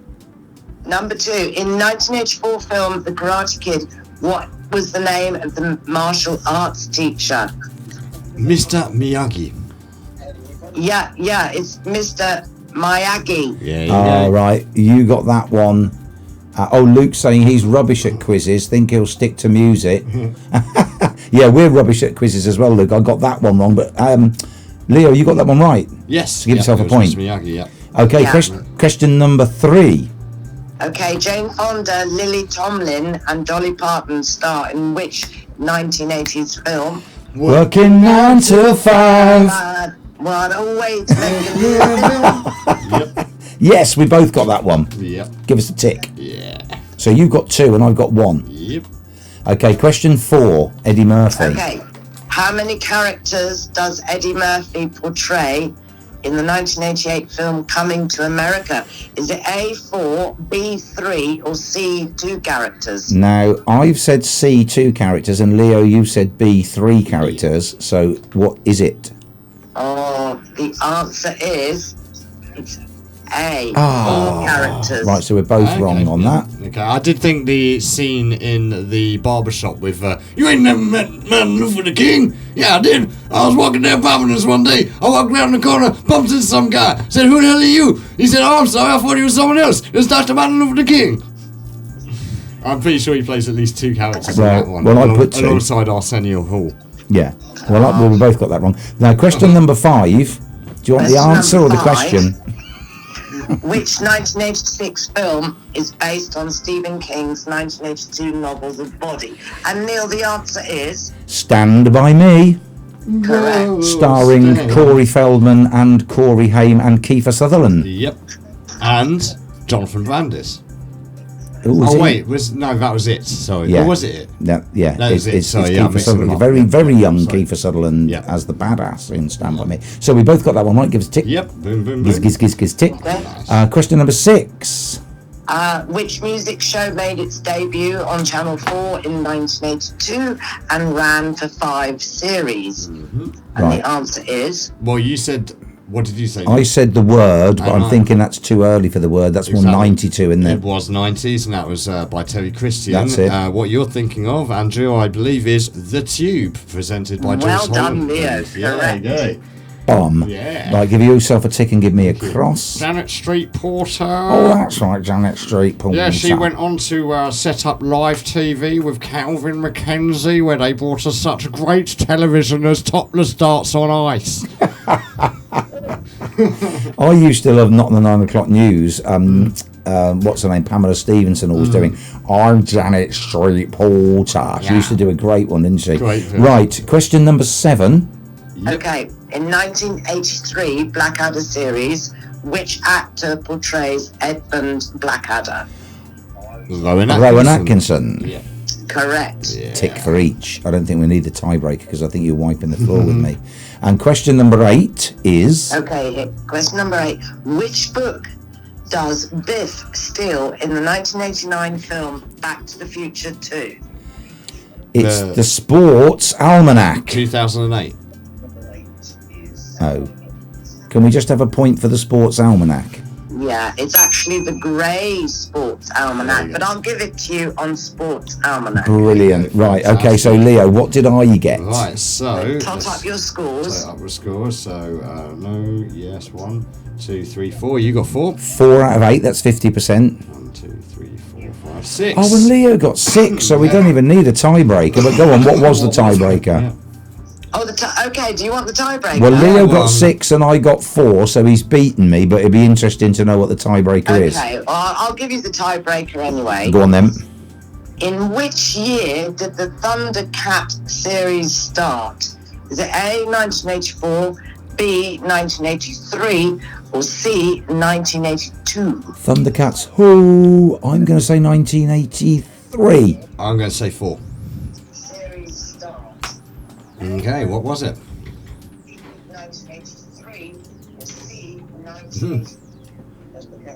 Number 2. In 1984 film The Karate Kid, what was the name of the martial arts teacher? Mr. Miyagi. Yeah, it's Mr. Miyagi. Yeah, right. You got that one. Luke's saying he's rubbish at quizzes. Think he'll stick to music. Yeah, we're rubbish at quizzes as well, Luke. I got that one wrong, but Leo, you got that one right. Yes. Give yourself a point. Mr. Miyagi, yeah. Okay, question number 3. Okay, Jane Fonda, Lily Tomlin, and Dolly Parton star in which 1980s film? Working 9 to 5. What a way to make a living. Yes, we both got that one. Yep. Give us a tick. Yeah. So you've got 2 and I've got 1. Yep. Okay, question 4. Eddie Murphy. Okay. How many characters does Eddie Murphy portray in the 1988 film Coming to America? Is it A, 4, B, 3, or C, 2 characters? Now, I've said C, 2 characters, and Leo, you said B, 3 characters. So what is it? Oh, the answer is it's A, 4 characters. Right, so we're both wrong on that. Okay, I did think the scene in the barbershop with you ain't never met Martin Luther King? Yeah, I did. I was walking down Providence one day. I walked around the corner, bumped into some guy. Said, "Who the hell are you?" He said, "Oh, I'm sorry, I thought he was someone else. It was Dr. Martin Luther King." I'm pretty sure he plays at least 2 characters in that one. Well, I put 2. Alongside Arsenio Hall. Yeah. Well, we both got that wrong. Now, question number 5. Do you want the answer or the question? Which 1986 film is based on Stephen King's 1982 novels of Body? And Neil, the answer is... Stand By Me. Correct. Starring Corey Feldman and Corey Haim and Kiefer Sutherland. Yep. And Jonathan Brandis. That was it. Sorry. Yeah. Or was it? Yeah. That was it. Sorry, Kiefer Sutherland. Very, very young Kiefer Sutherland as the badass in Stand By Me. So we both got that one right. Give us a tick. Yep. Boom, boom, boom. Giz, tick. Okay. Question number 6. Which music show made its debut on Channel 4 in 1982 and ran for 5 series? And the answer is... Well, you said... What did you say? I said The Word, but I'm thinking that's too early for The Word. That's more 92, isn't it? It was 90s, and that was by Terry Christian. That's it. What you're thinking of, Andrew, I believe, is The Tube, presented by Jules Well done, Holland. Leo. Yeah, Correct. Bomb. Yeah. Right, give yourself a tick and give me a cross. Janet Street Porter. Oh, that's right, Janet Street Porter. Yeah, she went on to set up live TV with Calvin McKenzie, where they brought us such great television as Topless Darts on Ice. I used to love Not the 9 o'clock news. What's her name? Pamela Stevenson always doing. I'm Janet Street Porter. She used to do a great one, didn't she? Great. Right, question number 7. Yep. Okay, in 1983 Blackadder series, which actor portrays Edmund Blackadder? Rowan Atkinson. Yeah. Correct. Yeah. Tick for each. I don't think we need the tiebreaker because I think you're wiping the floor with me. And question number 8 is... Okay, question number 8. Which book does Biff steal in the 1989 film Back to the Future 2? It's the Sports Almanac. 2008. Oh. Can we just have a point for the Sports Almanac? Yeah, it's actually the Grey Sports Almanac, but I'll give it to you on Sports Almanac. Brilliant. Right, okay, so Leo, what did I get? Right, so... Tot up your scores. Tot up your scores, so no, yes, 1, 2, 3, 4. You got 4? 4 out of 8, that's 50%. 1, 2, 3, 4, 5, 6. Oh, and Leo got 6, so we don't even need a tiebreaker. But go on, what was the tiebreaker? Yeah. Oh, okay, do you want the tiebreaker? Well, Leo got 6 and I got 4, so he's beaten me, but it'd be interesting to know what the tiebreaker is. Okay, well, I'll give you the tiebreaker anyway. Go on then. In which year did the Thundercat series start? Is it A, 1984, B, 1983, or C, 1982? Thundercats, who? I'm going to say 1983. I'm going to say 4. Okay, what was it? 1983. C. 19.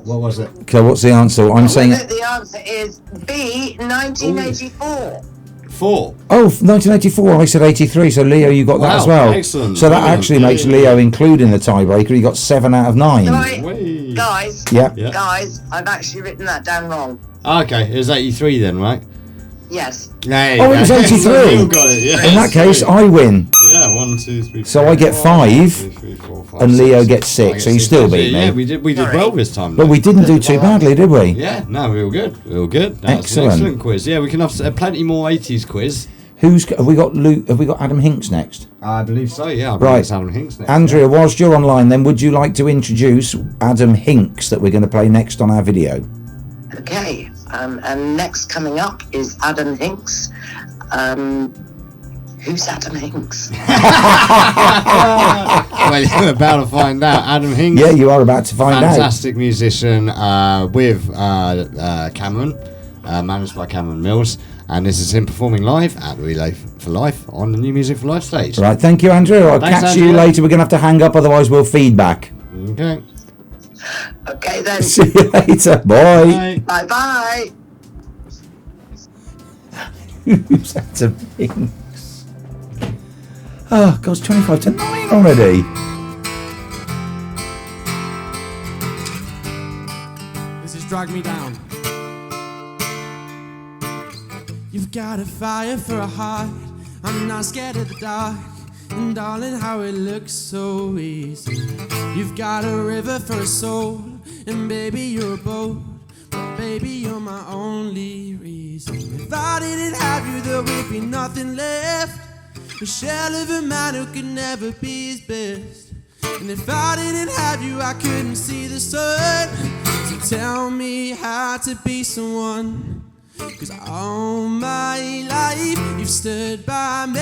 What was it? Okay, what's the answer? I'm saying. The answer is B. 1984. 4. Oh, 1984. I said 83. So Leo, you got that as well. Excellent. So that actually makes Leo, including the tiebreaker, he got 7 out of 9. Sorry, guys. Yeah. Guys, I've actually written that down wrong. Okay, it was 83 then, right? Yes. Hey, Oh, it was 83. You got it, yeah. In that case, I win. Yeah, 1, 2, 3. So I get 5, 2, 3, 4, 5, and Leo 6. gets 6. So you still beat me. Yeah, we did well this time. But we didn't do too badly, did we? Yeah, no, we were good. That's an excellent quiz. Yeah, we can have plenty more 80s quiz. Have we got Luke? Have we got Adam Hinks next? I believe so. Yeah, I believe Right. it's Adam Hinks next. Andrea, whilst you're online, then would you like to introduce Adam Hinks that we're going to play next on our video? Okay. And next coming up is Adam Hinks. Who's Adam Hinks? Well, you're about to find out. Adam Hinks. Yeah, you are about to find out. Fantastic musician with Cameron, managed by Cameron Mills. And this is him performing live at Relay for Life on the New Music for Life stage. Right, thank you, Andrea. I'll Thanks, catch you Andrea. later. We're going to have to hang up, otherwise we'll feedback. Okay. Okay then. See you later. Bye. Bye bye. Who's Adam Hinks? Oh, God, it's 25 to 9 already. This is Drag Me Down. You've got a fire for a heart. I'm not scared of the dark. And darling, how it looks so easy. You've got a river for a soul. And baby, you're a boat. But baby, you're my only reason. If I didn't have you, there would be nothing left. A shell of a man who could never be his best. And if I didn't have you, I couldn't see the sun. So tell me how to be someone. 'Cause all my life you've stood by me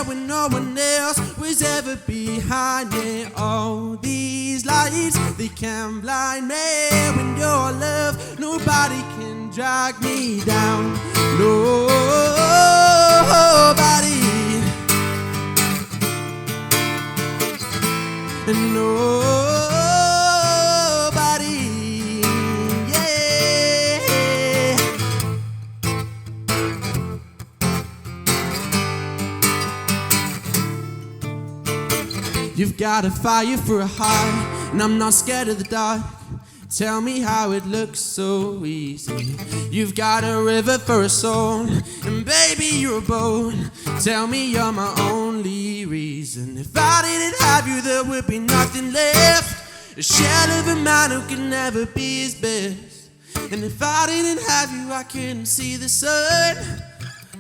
when no one else was ever behind me. All these lights, they can blind me. When your love, nobody can drag me down. Nobody. And nobody. Yeah. You've got a fire for a heart, and I'm not scared of the dark. Tell me how it looks so easy. You've got a river for a soul, and baby, you're a boat. Tell me you're my only reason. If I didn't have you, there would be nothing left. A shell of a man who could never be his best. And if I didn't have you, I couldn't see the sun.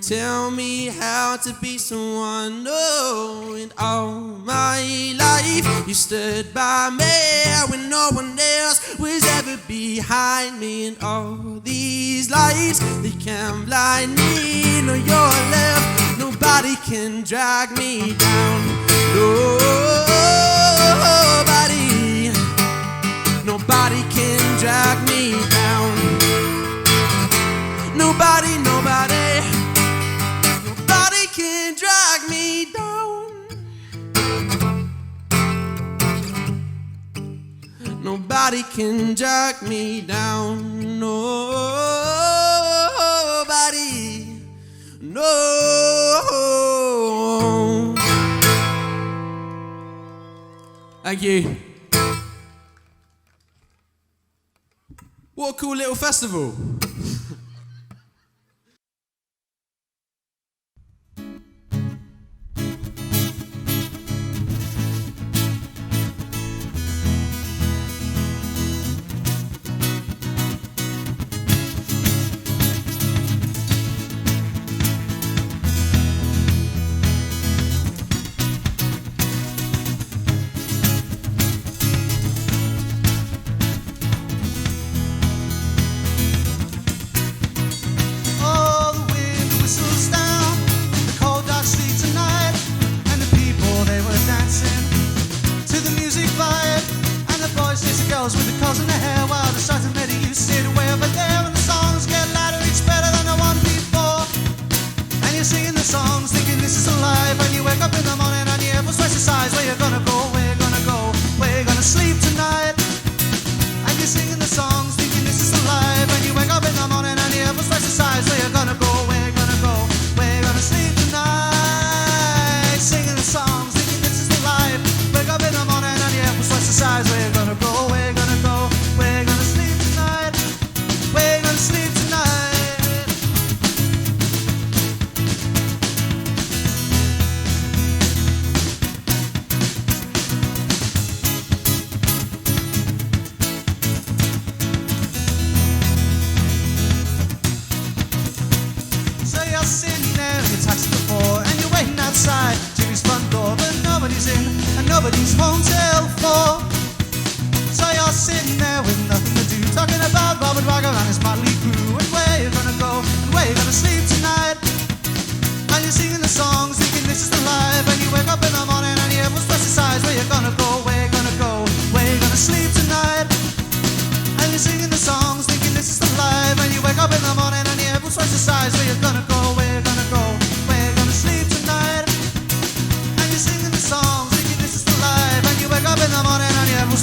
Tell me how to be someone. No, in all my life you stood by me when no one else was ever behind me. And all these lights, they can blind me. No, your love, nobody can drag me down. Nobody, nobody can drag me down. Nobody, nobody can drag me down. Nobody can drag me down. Nobody. No. Thank you. What a cool little festival.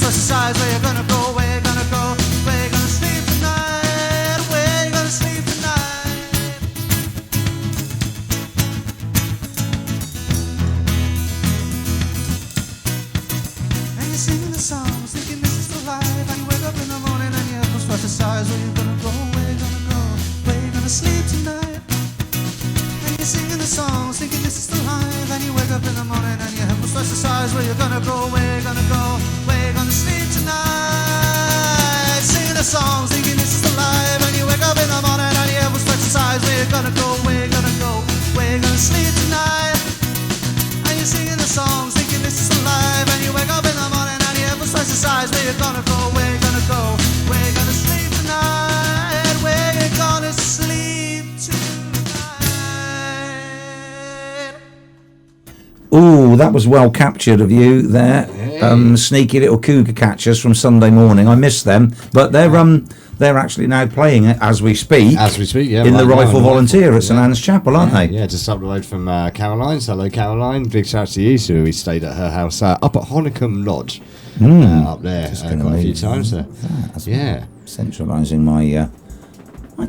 twice the size. Where you gonna go? Where you gonna go? Where you gonna sleep tonight? Where you gonna sleep tonight? And you're singing the songs, thinking this is the life. And you wake up in the morning and your head was twice the size. Where you gonna go? Where you gonna go? Where you gonna sleep tonight? And you're singing the songs, thinking this is the life. And you wake up in the morning and your head was twice the size. Where you gonna go? Where you gonna go? Where you gonna sleep tonight? Singing the songs, thinking this is the life. And you wake up in the morning and your head was twice the size. Where you gonna go? Where you gonna go? Where you gonna sleep tonight? And you're singing the songs, thinking this is the life. And you wake up in the morning and your head was twice the size. Where you gonna go? Where you gonna go? Where you gonna sleep tonight? Where you gonna sleep tonight? Ooh, that was well captured of you there. Sneaky little cougar catchers from Sunday morning. I miss them, but they're actually now playing it as we speak. As we speak, yeah. In the right Rifle now, Volunteer at St Anne's Chapel, aren't they? Yeah, just up the road from Caroline's. Hello, Caroline. Big shout out to you. So we stayed at her house up at Honeycomb Lodge, up there quite a few times. Yeah. Centralising my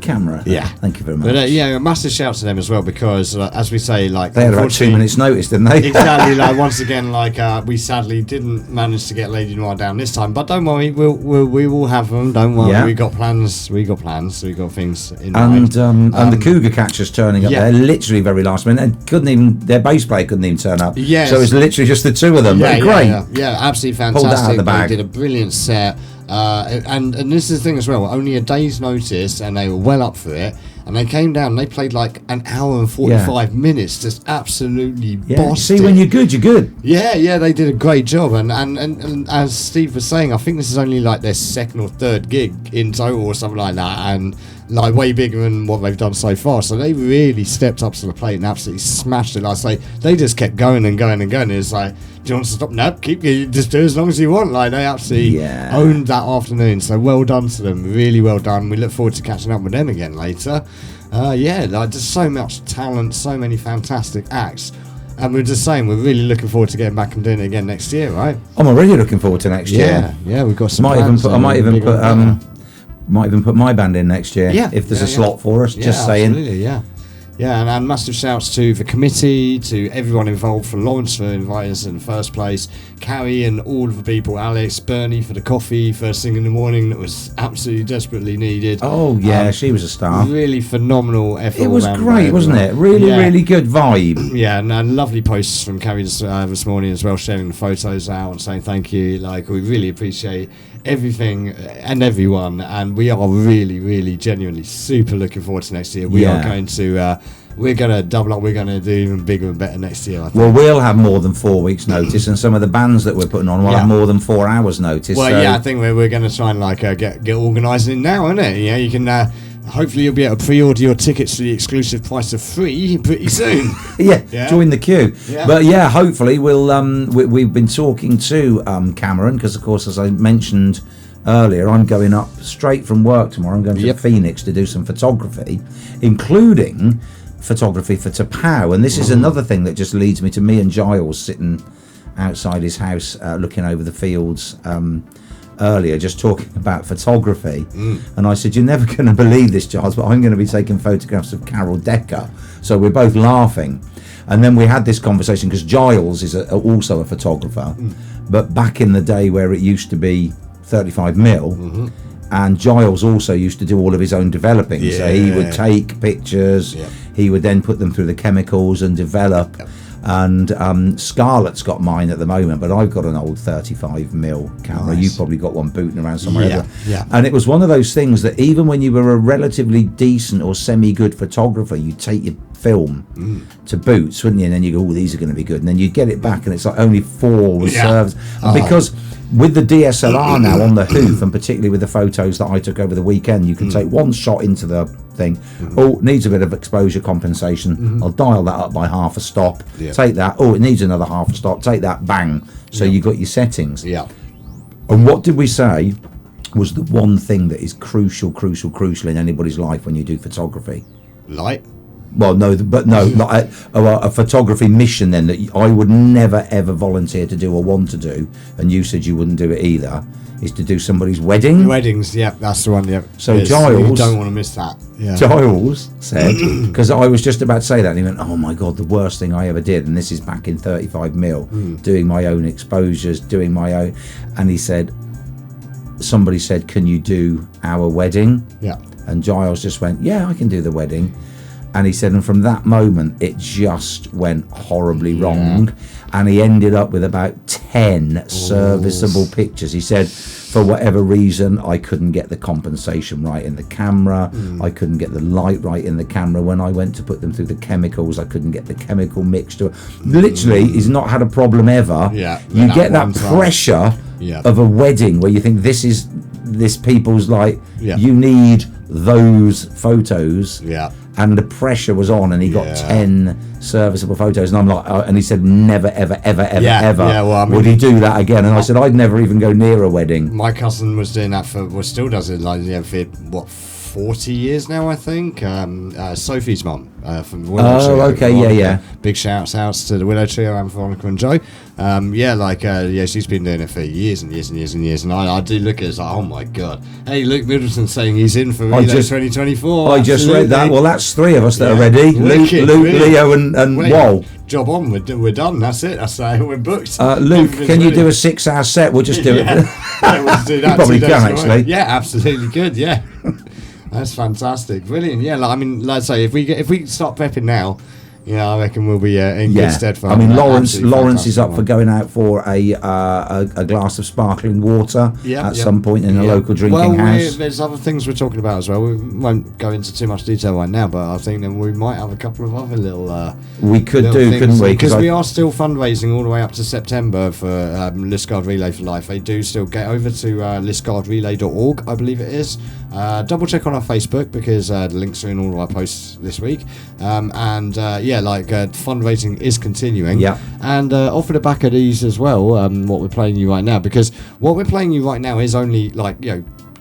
camera. Yeah. Thank you very much. But a massive shout to them as well, because as we say, like, they had about 2 minutes notice, didn't they? Exactly. Like, once again, like, we sadly didn't manage to get Lady Noir down this time, but don't worry, we will have them. Don't worry. Yeah. We got plans. We got things in mind. And the cougar catchers turning up there literally very last minute, and their bass player couldn't even turn up. Yes. So it was literally just the two of them. Yeah, great. Yeah, absolutely fantastic. Pulled that out of the bag. They did a brilliant set. And this is the thing as well, only a day's notice, and they were well up for it, and they came down and they played like an hour and 45 minutes, just absolutely bossed see, it. when you're good, you're good. Yeah, they did a great job, and as Steve was saying, I think this is only like their second or third gig in total or something like that, and like way bigger than what they've done so far, so they really stepped up to the plate and absolutely smashed it. Like I say, they just kept going and going and going. It's like, do you want to stop? No, just do as long as you want. Like, they absolutely owned that afternoon, so well done to them, really well done. We look forward to catching up with them again later. Like, just so much talent, so many fantastic acts. And we're just saying, we're really looking forward to getting back and doing it again next year, right? I'm already looking forward to next year. Yeah, we've got some I might even put my band in next year if there's a slot for us. Just saying. Absolutely, yeah, and massive shouts to the committee, to everyone involved, for Lawrence for inviting us in the first place, Carrie and all of the people, Alex, Bernie for the coffee first thing in the morning that was absolutely desperately needed. Oh yeah, she was a star. Really phenomenal effort. It was great, wasn't it? Really good vibe. Yeah, and lovely posts from Carrie this morning as well, sharing the photos out and saying thank you. Like, we really appreciate everything and everyone, and we are really genuinely super looking forward to next year. We are going to we're going to double up. We're going to do even bigger and better next year, I think. Well, we'll have more than 4 weeks notice, and some of the bands that we're putting on will have more than 4 hours notice. Well, I think we're going to try and like get organising now, isn't it? Yeah, you can hopefully you'll be able to pre-order your tickets for the exclusive price of $3 pretty soon. Join the queue. But hopefully we'll we've been talking to Cameron, because of course, as I mentioned earlier, I'm going up straight from work tomorrow. I'm going to Phoenix to do some photography, including photography for Tapau, and this is another thing that just leads me to me and Giles sitting outside his house looking over the fields earlier, just talking about photography. And I said, you're never going to believe this, Giles, but I'm going to be taking photographs of Carol Decker. So we're both laughing, and then we had this conversation, because Giles is also a photographer, but back in the day where it used to be 35mm, and Giles also used to do all of his own developing. So he would take pictures, he would then put them through the chemicals and develop. And Scarlett's got mine at the moment, but I've got an old 35mm camera. You've probably got one booting around somewhere. And it was one of those things that even when you were a relatively decent or semi-good photographer, you'd take your film to boots, wouldn't you? And then you go, oh, these are going to be good. And then you get it back, and it's like only 4 reserves. And because with the DSLR now on the hoof, and particularly with the photos that I took over the weekend, you can take one shot into the thing. Oh, it needs a bit of exposure compensation. I'll dial that up by half a stop. Take that. Oh, it needs another half a stop. Take that. Bang. So you got your settings. And what did we say was the one thing that is crucial in anybody's life when you do photography? Light. Well, no, but no, like a photography mission then that I would never ever volunteer to do or want to do, and you said you wouldn't do it either, is to do somebody's wedding. Weddings, yeah, that's the one, yeah. So yes, Giles... You don't want to miss that. Yeah. Giles said, because I was just about to say that, and he went, oh my God, the worst thing I ever did, and this is back in 35mm, doing my own exposures, doing my own, and he said, somebody said, can you do our wedding? Yeah. And Giles just went, yeah, I can do the wedding. And he said, and from that moment, it just went horribly wrong. And he ended up with about 10 serviceable pictures. He said, for whatever reason, I couldn't get the compensation right in the camera. I couldn't get the light right in the camera. When I went to put them through the chemicals, I couldn't get the chemical mixture. Literally, he's not had a problem ever. Yeah, you get that pressure of a wedding where you think this people's like, you need those photos. Yeah. And the pressure was on, and he got 10 serviceable photos, and I'm like, and he said, never, ever, ever, ever, ever well, I mean, would he do that again. And I said, I'd never even go near a wedding. My cousin was doing that still does it, like, for what, 40 years now, I think. Sophie's mum from the Willow Trio. Oh, okay, Veronica. Big shouts to the Willow Trio and Veronica and Joe. She's been doing it for years and years and years and years. And I do look at it, it's like, oh my God. Hey, Luke Middleton saying he's in for Relay 2024. I just read that. Well, that's 3 of us that are ready. Luke, Leo and Wal. Job on, we're done. That's it. That's we're booked. Luke, can you do a 6-hour set? We'll just do it. We'll do that. You probably can, actually. Yeah, absolutely good. Yeah. That's fantastic, brilliant. Yeah, like I say, if we start prepping now, I reckon we'll be in good stead for. I mean, Lawrence is up for going out for a glass of sparkling water at some point in a local drinking house. There's other things we're talking about as well. We won't go into too much detail right now, but I think then we might have a couple of other little. We could do, couldn't we? Because we are still fundraising all the way up to September for Liskeard Relay for Life. They do still get over to liskeardrelay.org, I believe it is. Double check on our Facebook because the links are in all of our posts this week. Fundraising is continuing. Yeah. And off of the back of these as well, what we're playing you right now, because what we're playing you right now is only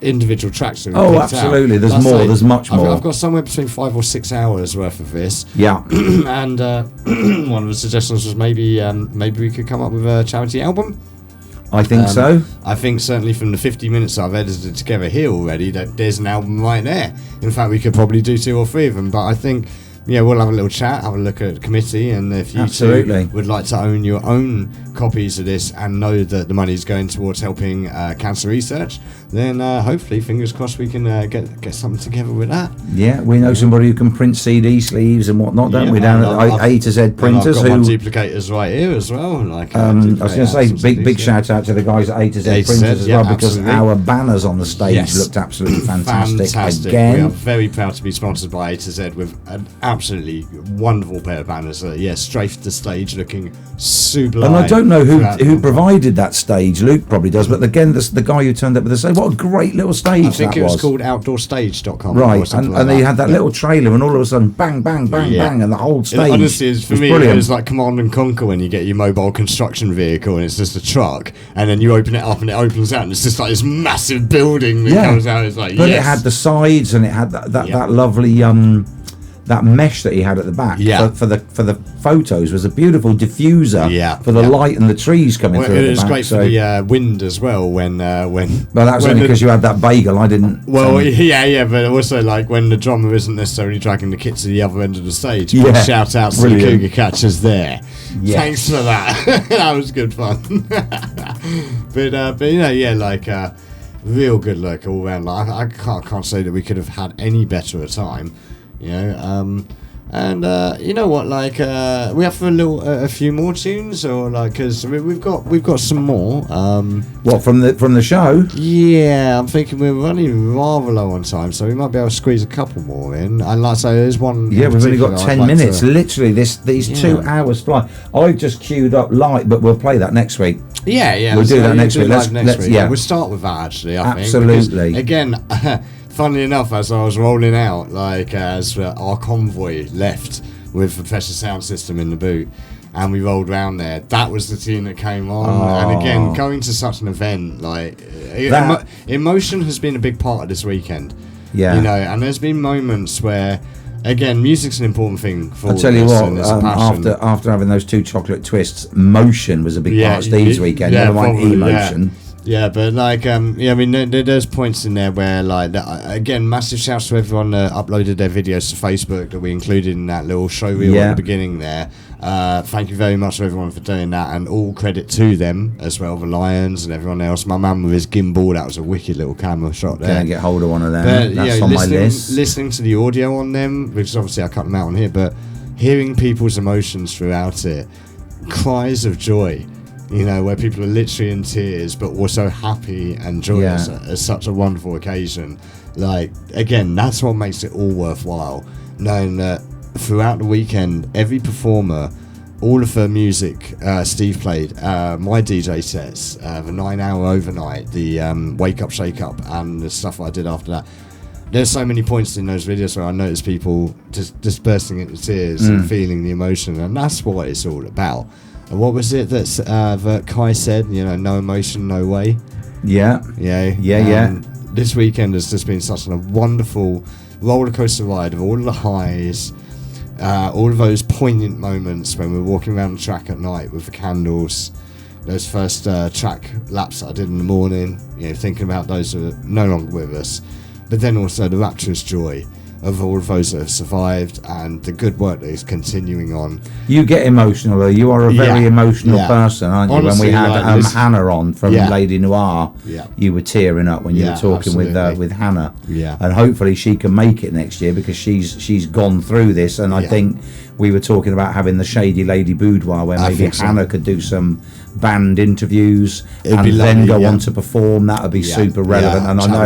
individual tracks. Absolutely. There's much more. I've got somewhere between 5 or 6 hours worth of this. Yeah. And one of the suggestions was maybe we could come up with a charity album. I think so. I think certainly from the 50 minutes I've edited together here already, that there's an album right there. In fact, we could probably do 2 or 3 of them, but I think we'll have a little chat, have a look at the committee, and if you two would like to own your own copies of this and know that the money is going towards helping cancer research, then hopefully, fingers crossed, we can get something together with that. Yeah, we know somebody who can print CD sleeves and whatnot, don't we? Down at A to Z printers. I've got my duplicators right here as well. I was going to say, big shout out to the guys at A to Z printers as well, because our banners on the stage looked absolutely fantastic. Again, we are very proud to be sponsored by A to Z with an absolutely wonderful pair of banners. Strafed the stage, looking sublime. And I don't know who provided that stage. Luke probably does, but again, the guy who turned up with the stage. What a great little stage! I think it was called OutdoorStage.com. Right, and they had that little trailer, and all of a sudden, bang, bang, bang, bang, and the whole stage. Honestly, for me, it was like Command and Conquer when you get your mobile construction vehicle and it's just a truck, and then you open it up and it opens out, and it's just like this massive building that comes out. It's like, but it had the sides, and it had that lovely that mesh that he had at the back for the photos was a beautiful diffuser for the light and the trees coming through. It was great for the wind as well when well, that's only because you had that bagel. I didn't. Well, but also like when the drummer isn't necessarily dragging the kit to the other end of the stage. Shout out to the Cougar catchers there. Thanks for that. That was good fun. but real good look all round. Like, I can't say that we could have had any better a time. You know what? Like, we have a few more tunes, or like, because we've got some more. What from the show? Yeah, I'm thinking we're running rather low on time, so we might be able to squeeze a couple more in. And like I say, there's one. Yeah, we've only got 10 minutes. Literally, these 2 hours fly. I've just queued up Light, but we'll play that next week. Yeah. We'll do that next week. Let's we'll start with that actually. I think. Absolutely. Again. Funnily enough, as I was rolling out, as our convoy left with the pressure sound system in the boot, and we rolled round there, that was the tune that came on. And again, going to such an event, emotion has been a big part of this weekend. Yeah. And there's been moments where again, music's an important thing for I'll tell you us, what, and it's a passion. after having those 2 chocolate twists, motion was a big part of Steve's weekend. Yeah, Never mind probably, emotion. Yeah, but like, I mean, there's points in there where, like, again, massive shouts to everyone that uploaded their videos to Facebook that we included in that little show reel at the beginning there. Thank you very much to everyone for doing that, and all credit to them as well, the Lions and everyone else. My man with his gimbal, that was a wicked little camera shot there. Can't get hold of one of them. But, That's on my list. Listening to the audio on them, because obviously I cut them out on here, but hearing people's emotions throughout it, cries of joy. You know, where people are literally in tears, but also happy and joyous at such a wonderful occasion. Like, again, that's what makes it all worthwhile. Knowing that throughout the weekend, every performer, all of the music Steve played, my DJ sets, the 9-hour overnight, the wake up, shake up, and the stuff I did after that. There's so many points in those videos where I noticed people just bursting into tears and feeling the emotion, and that's what it's all about. And what was it that Kai said? You know, no emotion, no way. Yeah. This weekend has just been such a wonderful roller coaster ride of all of the highs, all of those poignant moments when we're walking around the track at night with the candles. Those first track laps that I did in the morning, you know, thinking about those who are no longer with us, but then also the rapturous joy of all of those that have survived and the good work that is continuing on. You get emotional, though. You are a very emotional person, aren't you? Honestly, when we had Hannah on from Lady Noir, Yeah. you were tearing up when you were talking with Hannah. Yeah. And hopefully she can make it next year, because she's gone through this, and I think we were talking about having the Shady Lady Boudoir where maybe Hannah could do some band interviews and then go on to perform. That would be super relevant, and I know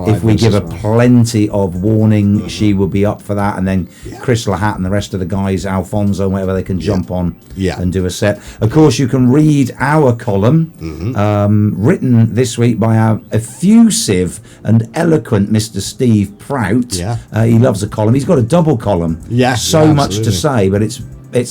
if we give her plenty of warning, she will be up for that. And then Chris Lahat and the rest of the guys, Alfonso, whatever, they can jump on and do a set. Of course, you can read our column, written this week by our effusive and eloquent Mr. Steve Prout. He loves a column. He's got a double column. Much to say, but it's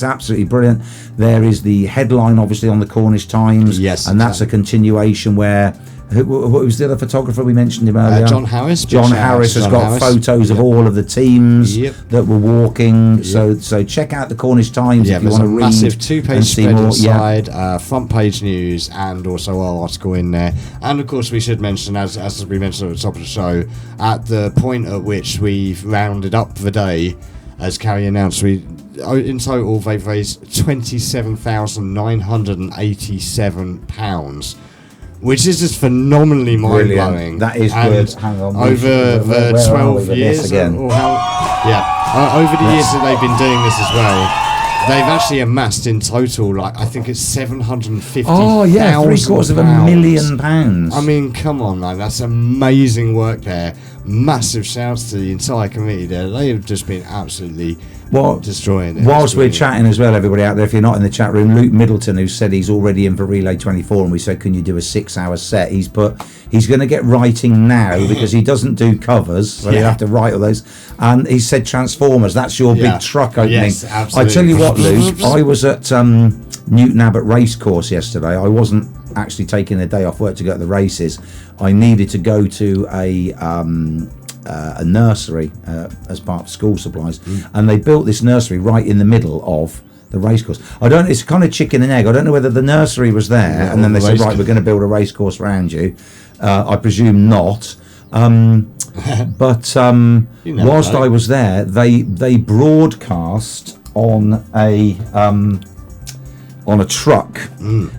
absolutely brilliant. There is the headline, obviously, on the Cornish Times, and that's a continuation where who was the other photographer we mentioned him earlier? John Harris. John Harris has got photos of all of the teams that were walking. So check out the Cornish Times if you want to read. Massive 2-page spread inside, front page news, and also our article in there. And of course, we should mention, as we mentioned at the top of the show, at the point at which we've rounded up the day, as Carrie announced, in total they've raised £27,987, which is just phenomenally mind-blowing. That is good. Hang on. Over the 12 years, over the years that they've been doing this as well, they've actually amassed in total, like, I think it's £750,000. Oh yeah, £750,000. I mean, come on, man, that's amazing work there. Massive shouts to the entire committee there. They have just been absolutely destroying it. Whilst we're chatting as well, everybody out there, if you're not in the chat room, Luke Middleton, who said he's already in for Relay 24, and we said, can you do a 6-hour set? He's going to get writing now because he doesn't do covers, so you have to write all those. And he said Transformers, that's your big truck opening. Yes, absolutely. I tell you what, Luke, I was at Newton Abbot Racecourse yesterday. I wasn't actually taking a day off work to go to the races. I needed to go to a nursery as part of school supplies, and they built this nursery right in the middle of the racecourse. It's kind of chicken and egg. I don't know whether the nursery was there and then they said, right, we're going to build a racecourse around you. I presume not. But whilst I was there, they broadcast on a truck.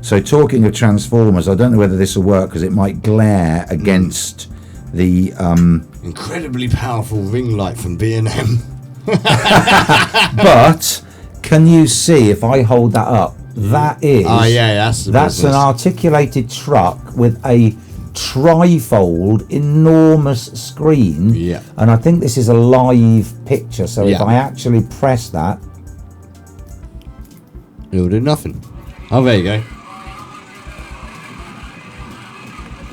So talking of Transformers, I don't know whether this will work because it might glare against the incredibly powerful ring light from B&M. But can you see if I hold that up? That is that's an articulated truck with a trifold enormous screen, and I think this is a live picture, so if I actually press that, it'll do nothing. Oh, there you go.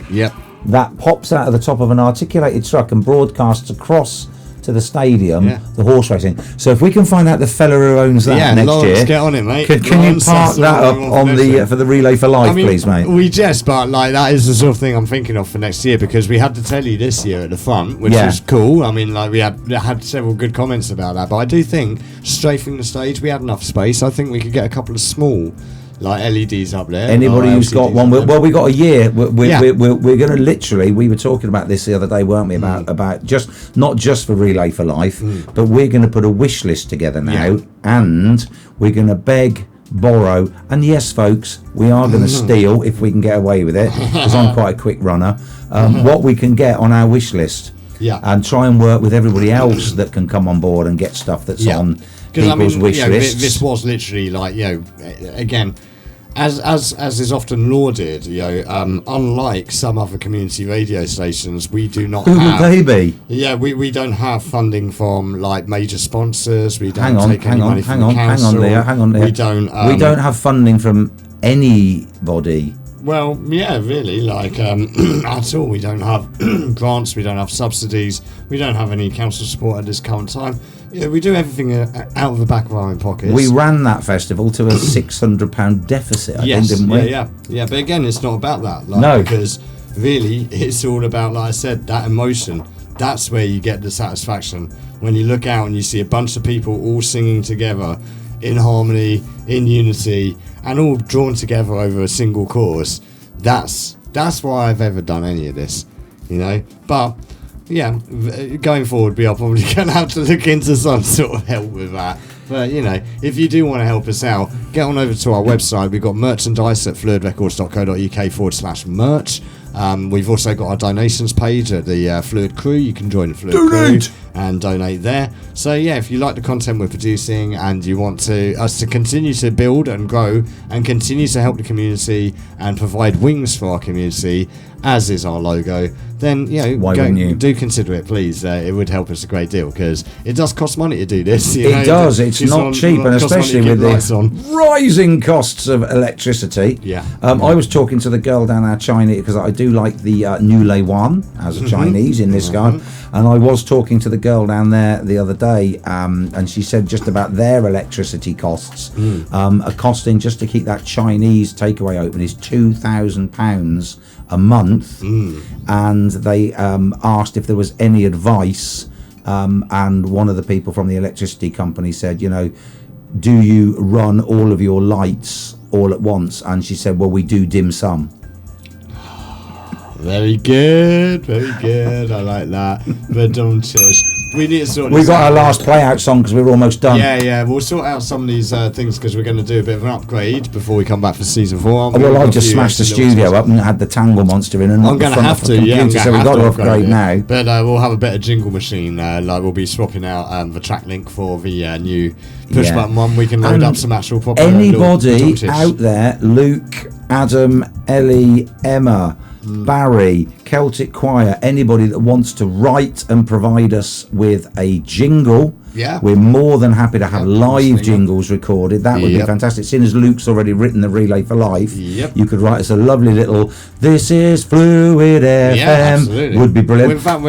Yep. That pops out of the top of an articulated truck and broadcasts across to the stadium, Yeah. the horse racing. So if we can find out the fella who owns that next Lawrence, year, get on it, mate. can you Lawrence, park that's all that up we want on for the next year. for the Relay for Life, please, mate? We jest, but like that is the sort of thing I'm thinking of for next year, because we had the telly this year at the front, which was cool. I mean, like we had several good comments about that, but I do think strafing the stage, we had enough space. I think we could get a couple of small like LEDs up there. Anybody who's got one, well, we got a year. We're going to literally. We were talking about this the other day, weren't we? About just not just for Relay for Life, but we're going to put a wish list together now, and we're going to beg, borrow, and yes, folks, we are going to steal if we can get away with it, because I'm quite a quick runner. What we can get on our wish list, and try and work with everybody else that can come on board and get stuff that's on people's wish lists. This was literally like, again, as is often lauded, unlike some other community radio stations, we do not Who have. would they be? Yeah, we don't have funding from like major sponsors. We don't Hang on, take any money from the council. hang on, Leah. We don't. We don't have funding from anybody. Well, yeah, really, like at all. We don't have grants. We don't have subsidies. We don't have any council support at this current time. Yeah, we do everything out of the back of our own pockets. We ran that festival to a £600 deficit, I think, didn't we? Yeah. But again, it's not about that. No. Because really, it's all about, like I said, that emotion. That's where you get the satisfaction. When you look out and you see a bunch of people all singing together in harmony, in unity, and all drawn together over a single cause. That's why I've ever done any of this, But yeah, going forward, we are probably going to have to look into some sort of help with that. But if you do want to help us out, get on over to our website. We've got merchandise at fluidrecords.co.uk/merch. We've also got our donations page at the Phluid Crew. You can join the Phluid Crew and donate there. So yeah, if you like the content we're producing and you want us to continue to build and grow and continue to help the community and provide wings for our community, as is our logo, then why wouldn't you? Do consider it, please. It would help us a great deal, because it does cost money to do this. It does. It's not cheap, and especially with the rising costs of electricity. Yeah. I was talking to the girl down our Chinese, because I do like the Nule Wan as a Chinese in Liskeard, and I was talking to the girl down there the other day, and she said just about their electricity costs. A costing just to keep that Chinese takeaway open is £2,000 a month, and they asked if there was any advice, and one of the people from the electricity company said, do you run all of your lights all at once? And she said, well, we do dim sum. Very good. I like that. But don't just. We need to sort. We got our last play out song because we're almost done. Yeah. We'll sort out some of these things because we're going to do a bit of an upgrade before we come back for season 4. Well, I've just smashed the studio up and had the Tangle Monster in, and I'm going to have to. Yeah, so we've got to upgrade now. But we'll have a better jingle machine. We'll be swapping out the track link for the new push button one. We can load up some actual proper. Anybody out there, Luke, Adam, Ellie, Emma, Barry, Keltique Choir, anybody that wants to write and provide us with a jingle, we're more than happy to have live jingles recorded. That would be fantastic. Seeing as Luke's already written the Relay for Life, you could write us a lovely little "This is Phluid FM." Would be brilliant. Well, in fact,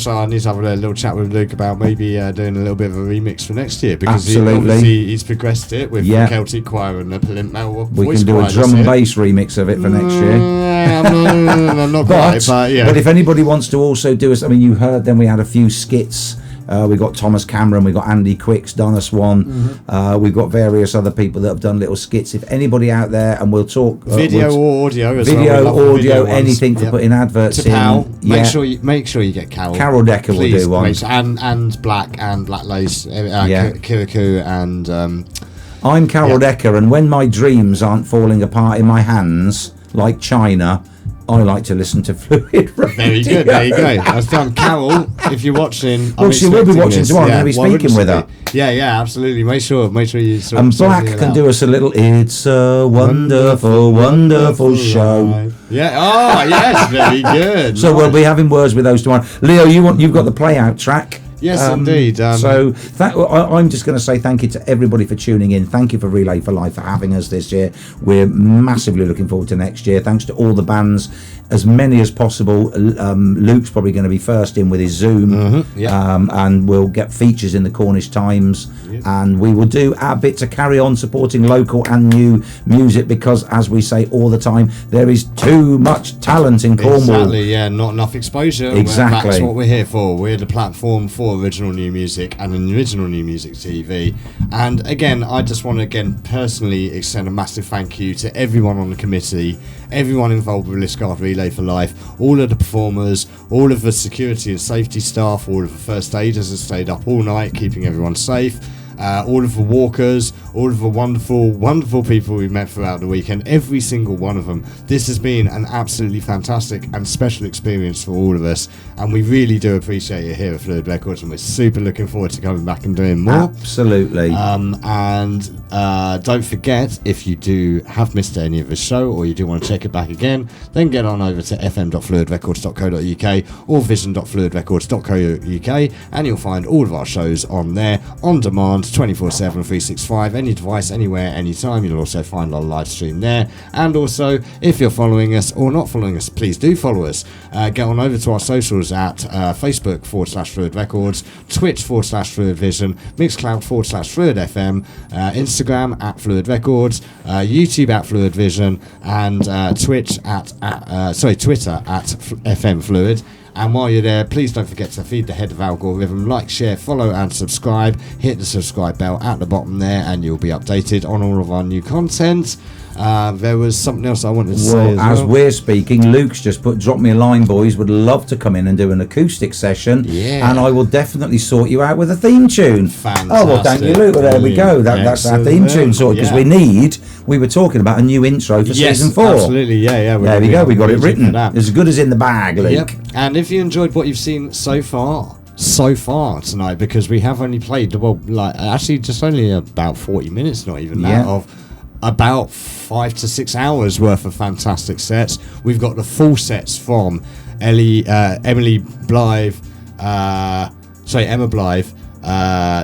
I need to have a little chat with Luke about maybe doing a little bit of a remix for next year, because he's progressed it with the Keltique Choir and the Plimp Metal. We can do a drum and bass remix of it for next year. Not quite, but if anybody wants to also do us, you heard them. We had a few skits. We got Thomas Cameron, we got Andy Quicks, Donna Swan. We've got various other people that have done little skits. If anybody out there, and we'll talk video or audio, as video, well. audio, anything for putting adverts to in. Pal. Make sure you get Carol. Carol Decker will do one, and Black Lace, Kirikou, and I'm Carol Decker, and when my dreams aren't falling apart in my hands like China, I like to listen to Phluid Radio. Very good, there you go. That's done. Carol, if you're watching, well, she will be watching tomorrow. I'm going to be speaking with her. Yeah, absolutely. Make sure you. And Black can do us a little. It's a wonderful, wonderful show. Yeah. Oh, yes, very good. So we'll be having words with those tomorrow. Leo, you've got the play out track. Yes, indeed. So I'm just going to say thank you to everybody for tuning in. Thank you for Relay for Life for having us this year. We're massively looking forward to next year. Thanks to all the bands, as many as possible. Luke's probably going to be first in with his Zoom, and we'll get features in the Cornish Times, and we will do our bit to carry on supporting local and new music, because, as we say all the time, there is too much talent in Cornwall. Exactly, yeah, not enough exposure. Exactly. That's what we're here for. We're the platform for original new music and an original new music TV. And again, I just want to personally extend a massive thank you to everyone on the committee, everyone involved with Liskeard Relay for Life, all of the performers, all of the security and safety staff, all of the first aiders that stayed up all night keeping everyone safe, all of the walkers, all of the wonderful, wonderful people we've met throughout the weekend, every single one of them. This has been an absolutely fantastic and special experience for all of us, and we really do appreciate it here at Phluid Records, and we're super looking forward to coming back and doing more. Absolutely. And don't forget, if you do have missed any of the show, or you do want to check it back again, then get on over to fm.fluidrecords.co.uk or vision.fluidrecords.co.uk, and you'll find all of our shows on there, on demand, 24/7, 365, any device, anywhere, anytime. You'll also find our live stream there. And also, if you're following us or not following us, please do follow us. Get on over to our socials at Facebook/Fluid Records, Twitch/Phluid Vision, Mixcloud/Fluid FM, Instagram at Fluid Records, YouTube at Fluid Vision, and Twitter at FM Fluid. And while you're there, please don't forget to feed the head of algorithm, like, share, follow and subscribe. Hit the subscribe bell at the bottom there, and you'll be updated on all of our new content. There was something else I wanted to say as we're speaking, Luke's just dropped me a line, boys. Would love to come in and do an acoustic session, and I will definitely sort you out with a theme tune. Fantastic. Oh, well, thank you, Luke. Well, there we go. That's our theme tune sorted, because we were talking about a new intro for season 4. Absolutely, yeah. There we go. We got it written. As good as in the bag, Luke. Yep. And if you enjoyed what you've seen so far tonight, because we have only played just only about 40 minutes, not even that, of about 5 to 6 hours worth of fantastic sets. We've got the full sets from Emma Blythe,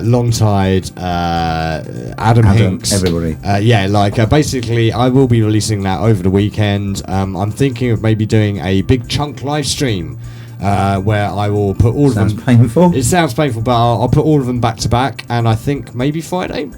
Longtide, Adam Hinks, everybody. Basically, I will be releasing that over the weekend. I'm thinking of maybe doing a big chunk live stream, where I will put all of them. Sounds painful. It sounds painful, but I'll put all of them back to back, and I think maybe Friday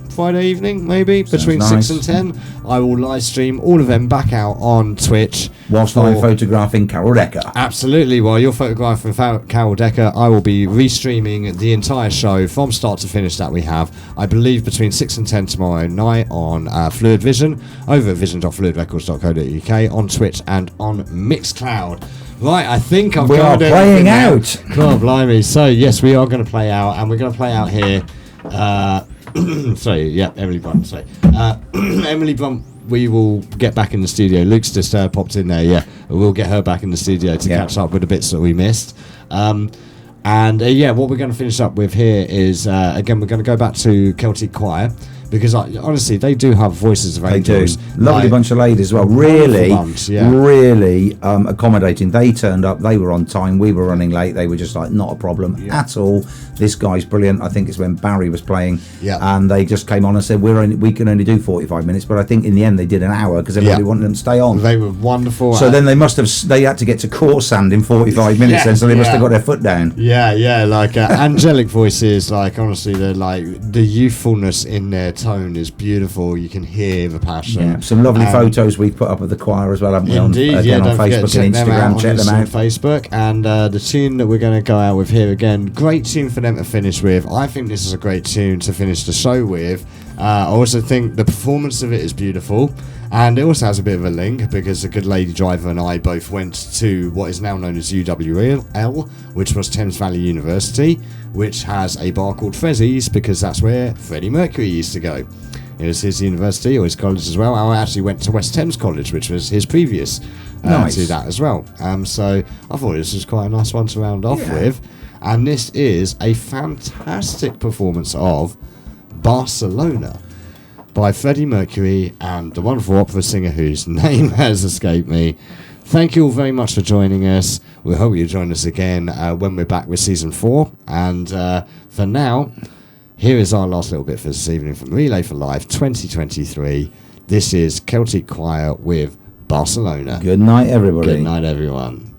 evening, maybe sounds between nice. 6 and 10, I will live stream all of them back out on Twitch. Whilst I'm photographing Carol Decker. Absolutely. While you're photographing Carol Decker, I will be restreaming the entire show from start to finish that we have, I believe, between 6 and 10 tomorrow night on Fluid Vision, over at vision.fluidrecords.co.uk, on Twitch and on Mixcloud. Right, I think we are playing out. God blimey. So, yes, we are going to play out, and we're going to play out here. Emily Brunt. Emily Brunt, we will get back in the studio. Luke's just popped in there, We'll get her back in the studio to catch up with the bits that we missed. What we're going to finish up with here is, again, we're going to go back to Keltique Choir, because honestly, they do have voices of angels. They do. Lovely bunch of ladies as well. Really accommodating. They turned up. They were on time. We were running late. They were just like, not a problem at all. This guy's brilliant. I think it's when Barry was playing, and they just came on and said, we can only do 45 minutes, but I think in the end they did an hour because everybody wanted them to stay on. They were wonderful. So then they had to get to core sand in 45 minutes then, so they must have got their foot down. Angelic voices, honestly, they're the youthfulness in their tone is beautiful. You can hear the passion. Some lovely photos we've put up of the choir as well, haven't we? Indeed, on Facebook and Instagram. Check them out. On Facebook. And the tune that we're going to go out with here, again, great tune for them to finish with. I think this is a great tune to finish the show with. I also think the performance of it is beautiful, and it also has a bit of a link, because the good lady driver and I both went to what is now known as UWL, which was Thames Valley University, which has a bar called Fezzi's, because that's where Freddie Mercury used to go. It was his university, or his college as well. I actually went to West Thames College, which was his previous to that as well. So I thought this was quite a nice one to round off with. And this is a fantastic performance of Barcelona by Freddie Mercury and the wonderful opera singer whose name has escaped me. thank you all very much for joining us. We hope you join us again when we're back with season 4. And for now, here is our last little bit for this evening from Relay for Life 2023. This is Keltique Choir with Barcelona. Good night, everybody. Good night, everyone.